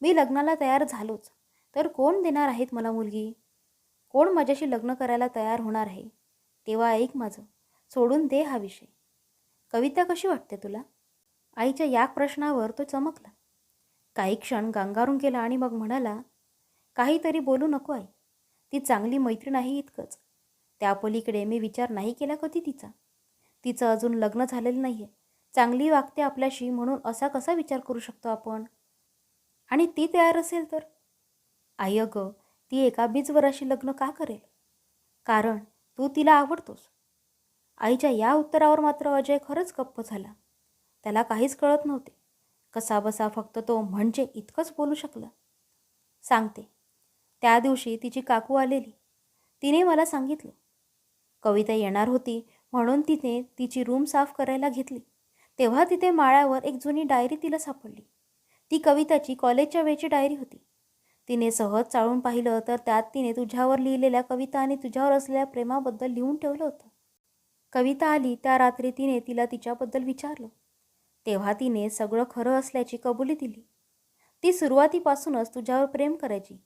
मी लग्नाला तयार झालोच, तर कोण देणार आहेत मला मुलगी? कोण माझ्याशी लग्न करायला तयार होणार आहे? तेव्हा ऐक माझं, सोडून दे हा विषय. कविता कशी वाटते तुला? आईच्या या प्रश्नावर तो चमकला. काही क्षण गांगारून गेला आणि मग म्हणाला, काहीतरी बोलू नको आई. ती चांगली मैत्रीण आहे इतकंच. त्या पलीकडे मी विचार नाही केला कधी तिचा. तिचं अजून लग्न झालेलं नाही आहे. चांगली वागते आपल्याशी म्हणून असा कसा विचार करू शकतो आपण? आणि ती तयार असेल तर? आई अगं, ती एका बीजवराशी लग्न का करेल? कारण तू तिला आवडतोस. आईच्या या उत्तरावर मात्र अजय खरंच गप्प झाला. त्याला काहीच कळत नव्हते. कसाबसा फक्त तो म्हणजे इतकंच बोलू शकला. सांगते. त्या दिवशी तिची काकू आलेली. तिने मला सांगितलं. कविता येणार होती म्हणून तिने तिची रूम साफ करायला घेतली. तेव्हा तिथे माळ्यावर एक जुनी डायरी तिला सापडली. ती कविताची कॉलेजच्या वेळची डायरी होती. तिने सहज चाळून पाहिलं तर त्यात तिने तुझ्यावर लिहिलेल्या कविता आणि तुझ्यावर असलेल्या प्रेमाबद्दल लिहून ठेवलं होतं. कविता आली त्या रात्री तिने तिला तिच्याबद्दल विचारलं. तेव्हा तिने सगळं खरं असल्याची कबुली दिली. ती सुरुवातीपासूनच तुझ्यावर प्रेम करायची.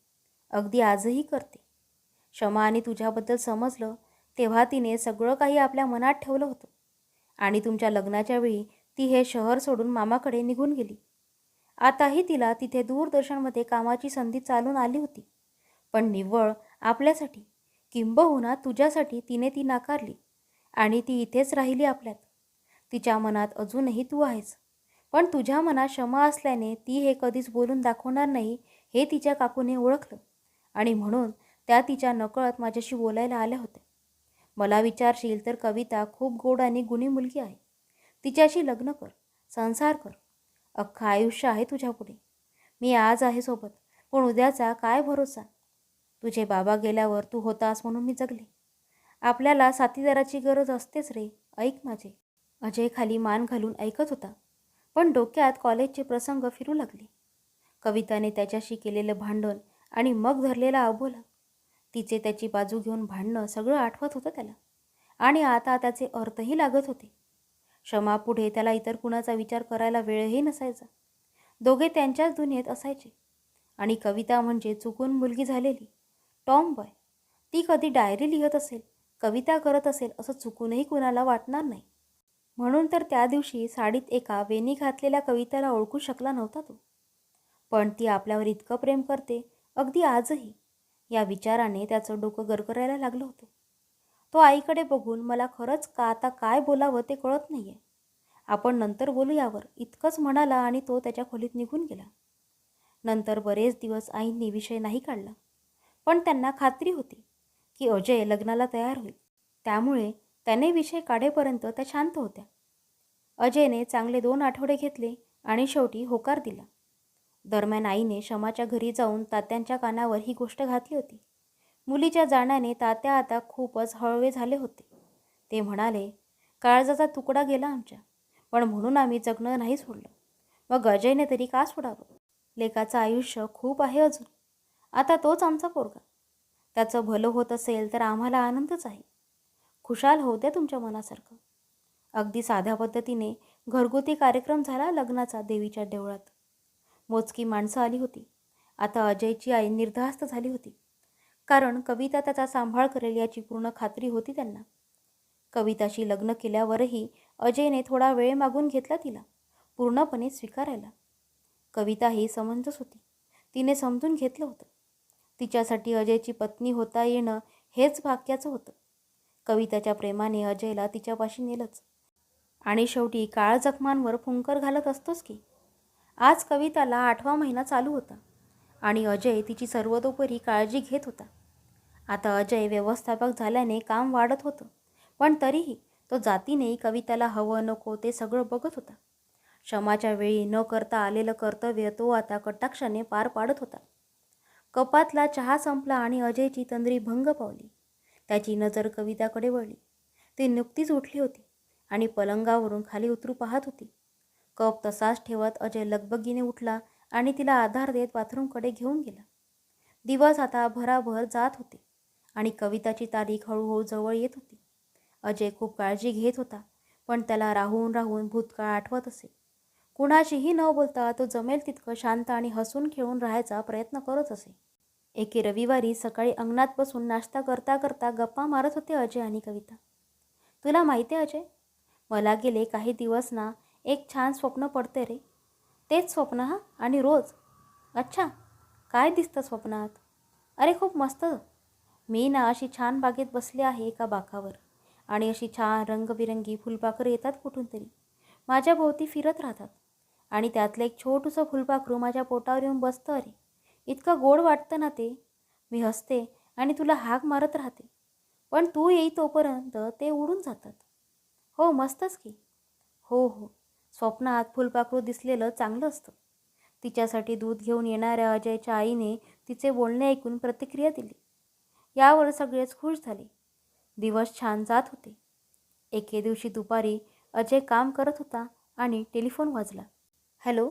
अगदी आजही करते. क्षमा आणि तुझ्याबद्दल समजलं तेव्हा तिने सगळं काही आपल्या मनात ठेवलं होतं. आणि तुमच्या लग्नाच्या वेळी ती हे शहर सोडून मामाकडे निघून गेली. आताही तिला तिथे दूरदर्शनमध्ये कामाची संधी चालून आली होती. पण निव्वळ आपल्यासाठी, किंबहुना तुझ्यासाठी तिने ती नाकारली आणि ती इथेच राहिली आपल्यात. तिच्या मनात अजूनही तू आहेस. पण तुझ्या मनात क्षमा असल्याने ती हे कधीच बोलून दाखवणार नाही हे तिच्या काकूने ओळखलं आणि म्हणून त्या तिच्या नकळत माझ्याशी बोलायला आल्या होत्या. मला विचारशील तर कविता खूप गोड आणि गुणी मुलगी आहे. तिच्याशी लग्न कर, संसार कर. अख्खं आयुष्य आहे तुझ्यापुढे. मी आज आहे सोबत, पण उद्याचा काय भरोसा? तुझे बाबा गेल्यावर तू होतास म्हणून मी जगले. आपल्याला साथीदाराची गरज असतेच रे, ऐक माझे. अजय खाली मान घालून ऐकत होता. पण डोक्यात कॉलेजचे प्रसंग फिरू लागले. कविताने त्याच्याशी केलेलं भांडण आणि मग धरलेला अबोला. तिचे त्याची बाजू घेऊन भांडणं सगळं आठवत होतं त्याला. आणि आता त्याचे अर्थही लागत होते. क्षमापुढे त्याला इतर कुणाचा विचार करायला वेळही नसायचा. दोघे त्यांच्याच दुनियेत असायचे. आणि कविता म्हणजे चुकून मुलगी झालेली टॉम बॉय. ती कधी डायरी लिहत असेल, कविता करत असेल असं चुकूनही कुणाला वाटणार नाही. म्हणून तर त्या दिवशी साडीत एका वेणी घातलेल्या कविताला ओळखू शकला नव्हता तो. पण ती आपल्यावर इतकं प्रेम करते, अगदी आजही, या विचाराने त्याचं डोकं गरगरायला लागलं होतं. तो आईकडे बघून मला खरंच का आता काय बोलावं ते कळत नाही आहे. आपण नंतर बोलू यावर, इतकंच म्हणाला आणि तो त्याच्या खोलीत निघून गेला. नंतर बरेच दिवस आईंनी विषय नाही काढला. पण त्यांना खात्री होती की अजय लग्नाला तयार होईल. त्यामुळे त्याने विषय काढेपर्यंत त्या शांत होत्या. अजयने चांगले 2 आठवडे घेतले आणि शेवटी होकार दिला. दरम्यान आईने शमाच्या घरी जाऊन तात्यांच्या कानावर ही गोष्ट घातली होती. मुलीच्या जाण्याने तात्या आता खूपच हळवे झाले होते. ते म्हणाले, काळजाचा तुकडा गेला आमच्या, पण म्हणून आम्ही जगणं नाही सोडलं. मग अजयने तरी का सोडावं? लेकाचं आयुष्य खूप आहे अजून. आता तोच आमचा पोरगा. त्याचं भलं होत असेल तर आम्हाला आनंदच आहे. खुशाल होऊ द्या तुमच्या मनासारखं. अगदी साध्या पद्धतीने घरगुती कार्यक्रम झाला लग्नाचा देवीच्या देवळात. मोजकी माणसं आली होती. आता अजयची आई निर्धास्त झाली होती. कारण कविता त्याचा सांभाळ करेल याची पूर्ण खात्री होती त्यांना. कविताशी लग्न केल्यावरही अजयने थोडा वेळ मागून घेतला तिला पूर्णपणे स्वीकारायला. कविता ही समंजस होती. तिने समजून घेतलं होतं. तिच्यासाठी अजयची पत्नी होता येणं हेच भाग्याचं होतं. कविताच्या प्रेमाने अजयला तिच्यापाशी नेलंच. आणि शेवटी काळ जखमांवर फुंकर घालत असतोच की. आज कविताला 8वा महिना चालू होता आणि अजय तिची सर्वतोपरी काळजी घेत होता. आता अजय व्यवस्थापक झाल्याने काम वाढत होतं. पण तरीही तो जातीने कविताला हवं नको ते सगळं बघत होता. क्षमाच्या वेळी न करता आलेलं कर्तव्य तो आता कटाक्षाने पार पाडत होता. कपातला चहा संपला आणि अजयची तंद्री भंग पावली. त्याची नजर कविताकडे वळली. ती नुकतीच उठली होती आणि पलंगावरून खाली उतरू पाहत होती. कप तसाच ठेवत अजय लगबगीने उठला आणि तिला आधार देत बाथरूमकडे घेऊन गेला. दिवस आता भराभर जात होते आणि कविताची तारीख हळूहळू जवळ येत होती. अजय खूप काळजी घेत होता, पण त्याला राहून राहून भूतकाळ आठवत असे. कुणाशीही न बोलता तो जमेल तितकं शांत आणि हसून खेळून राहायचा प्रयत्न करत असे. एके रविवारी सकाळी अंगणात बसून नाश्ता करता करता गप्पा मारत होते अजय आणि कविता. तुला माहिती आहे अजय, मला गेले काही दिवस ना एक छान स्वप्न पडते रे. तेच स्वप्न हा, आणि रोज. अच्छा, काय दिसतं स्वप्नात? अरे खूप मस्त. मी ना अशी छान बागेत बसले आहे एका बाकावर, आणि अशी छान रंगबिरंगी फुलपाखरं येतात कुठून तरी, माझ्या भोवती फिरत राहतात, आणि त्यातलं एक छोटूसं फुलपाखरू माझ्या पोटावर येऊन बसतं. अरे इतकं गोड वाटतं ना ते. मी हसते आणि तुला हाक मारत राहते, पण तू येई तोपर्यंत ते उडून जातात. हो मस्तच की. हो हो, स्वप्नात फुलपाखरू दिसलेलं चांगलं असतं. तिच्यासाठी दूध घेऊन येणाऱ्या अजयच्या आईने तिचे बोलणे ऐकून प्रतिक्रिया दिली. यावर सगळेच खुश झाले. दिवस छान जात होते. एके दिवशी दुपारी अजय काम करत होता आणि टेलिफोन वाजला. Hello,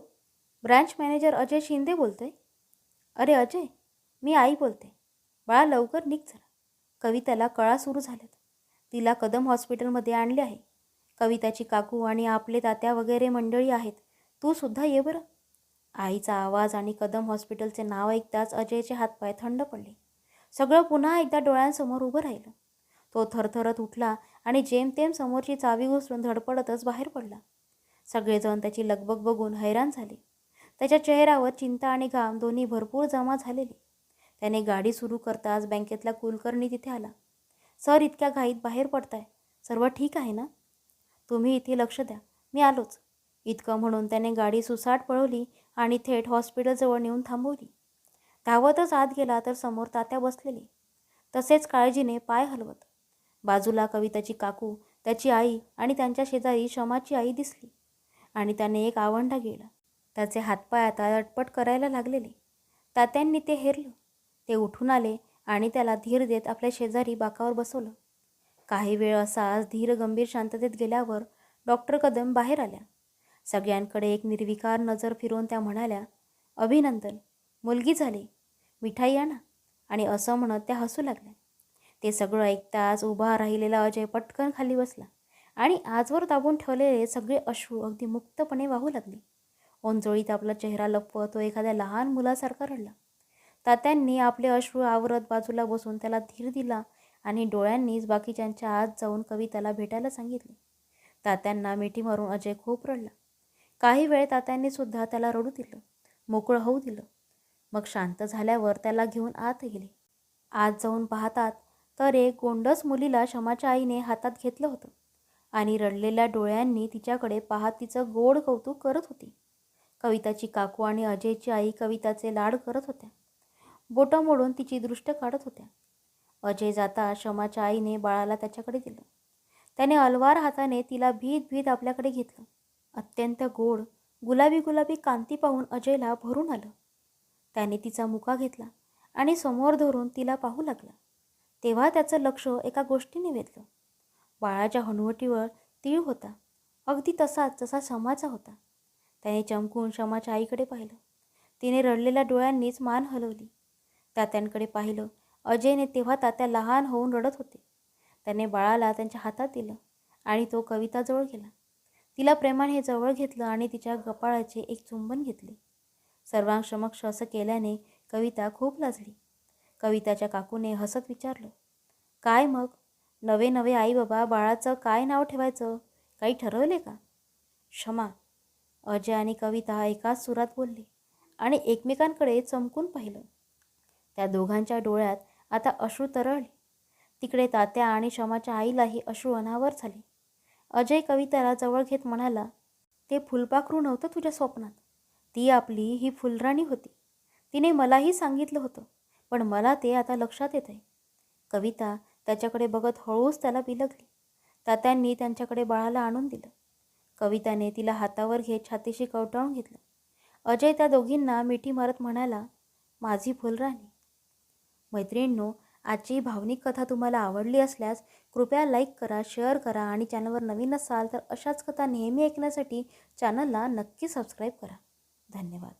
branch manager Ajay Shinde बोलतोय. अरे अजय, मी आई बोलते. बाळा लवकर निघ जरा. कविताला कळा सुरू झाल्यात. तिला कदम हॉस्पिटलमध्ये आणले आहे. कविताची काकू आणि आपले तात्या वगैरे मंडळी आहेत. तू सुद्धा ये बरं. आईचा आवाज आणि कदम हॉस्पिटलचे नाव ऐकताच अजयचे हातपाय थंड पडले. सगळं पुन्हा एकदा डोळ्यांसमोर उभं राहिलं. तो थरथरत उठला आणि जेमतेम समोरची चावी उचलून धडपडतच बाहेर पडला. सगळेजण त्याची लगबग बघून हैराण झाले. त्याच्या चेहऱ्यावर चिंता आणि घाम दोन्ही भरपूर जमा झालेले. त्याने गाडी सुरू करताच बँकेतला कुलकर्णी तिथे आला. सर, इतक्या घाईत बाहेर पडताय, सर्व ठीक आहे ना? तुम्ही इथे लक्ष द्या, मी आलोच. इतकं म्हणून त्याने गाडी सुसाट पळवली आणि थेट हॉस्पिटलजवळ नेऊन थांबवली. धावतच आत गेला तर समोर तात्या बसलेले, तसेच काळजीने पाय हलवत. बाजूला कविताची काकू, त्याची आई आणि त्यांच्या शेजारी शमाची आई दिसली, आणि त्याने एक आवंढा गेला. त्याचे हातपाय आता लटपट करायला लागलेले. तात्यांनी ते हेरलं. ते उठून आले आणि त्याला धीर देत आपल्या शेजारी बाकावर बसवलं. काही वेळ असाच धीर गंभीर शांततेत गेल्यावर डॉक्टर कदम बाहेर आल्या. सगळ्यांकडे एक निर्विकार नजर फिरवून त्या म्हणाल्या, अभिनंदन, मुलगी झाली. मिठाई आणा. आणि असं म्हणत त्या हसू लागल्या. ते सगळं ऐकताच उभा राहिलेला अजय पटकन खाली बसला आणि आजवर दाबून ठेवलेले सगळे अश्रू अगदी मुक्तपणे वाहू लागले. ओंजळीत आपला चेहरा लपवत तो एखाद्या लहान मुलासारखा रडला. तात्यांनी आपले अश्रू आवरत बाजूला बसून त्याला धीर दिला आणि डोळ्यांनीच बाकीच्यांच्या आत जाऊन कविताला भेटायला सांगितले. तात्यांना मिठी मारून अजय खूप रडला. काही वेळ तात्यांनी सुद्धा त्याला रडू दिलं, मोकळं होऊ दिलं. मग शांत झाल्यावर त्याला घेऊन आत गेले. आत जाऊन पाहतात तर एक गोंडस मुलीला शमाच्या आईने हातात घेतलं होतं आणि रडलेल्या डोळ्यांनी तिच्याकडे पाहत तिचं गोड कौतुक करत होती. कविताची काकू आणि अजयची आई कविताचे लाड करत होत्या. बोटं मोडून तिची दृष्ट काढत होत्या. अजय जाता शमाच्या आईने बाळाला त्याच्याकडे दिलं. त्याने अलवार हाताने तिला भीत भीत आपल्याकडे घेतलं. अत्यंत गोड गुलाबी गुलाबी कांती पाहून अजयला भरून आलं. त्याने तिचा मुका घेतला आणि समोर धरून तिला पाहू लागला. तेव्हा त्याचं लक्ष एका गोष्टीने वेधलं. बाळाच्या हनुवटीवर तीळ होता, अगदी तसाच जसा शमाचा होता. त्याने चमकून शमाच्या आईकडे पाहिलं. तिने रडलेल्या डोळ्यांनीच मान हलवली. तात्यांकडे पाहिलं. अजयने तेव्हा तात्या लहान होऊन रडत होते. त्याने बाळाला त्यांच्या हातात दिलं आणि तो कविताजवळ गेला. तिला प्रेमाने जवळ घेतलं आणि तिच्या कपाळाचे एक चुंबन घेतले. सर्वांसमक्ष असं केल्याने कविता खूप लाजली. कविताच्या काकूने हसत विचारलं, काय मग, नवे नवे आई बाबा, बाळाचं काय नाव ठेवायचं, काही ठरवले का? शमा, अजय आणि कविता एकाच सुरात बोलले आणि एकमेकांकडे चमकून पाहिलं. त्या दोघांच्या डोळ्यात आता अश्रू तरळले. तिकडे तात्या आणि शमाच्या आईलाही अश्रू अनावर झाले. अजय कविताला जवळ घेत म्हणाला, ते फुलपाखरू नव्हतं तुझ्या स्वप्नात, ती आपली ही फुलराणी होती. तिने मलाही सांगितलं होतं, पण मला ते आता लक्षात येत आहे. कविता त्याच्याकडे बघत हळूच त्याला बिलगली. तात्यांनी त्यांच्याकडे बाळाला आणून दिलं. कविताने तिला हातावर घेत छातीशी कवटाळून घेतलं. अजय त्या दोघींना मिठी मारत म्हणाला, माझी फुलराणी. मैत्रिणींनो, आजची ही भावनिक कथा तुम्हाला आवडली असल्यास कृपया लाईक करा, शेअर करा आणि चॅनलवर नवीन असाल तर अशाच कथा नेहमी ऐकण्यासाठी चॅनलला नक्की सबस्क्राईब करा. धन्यवाद.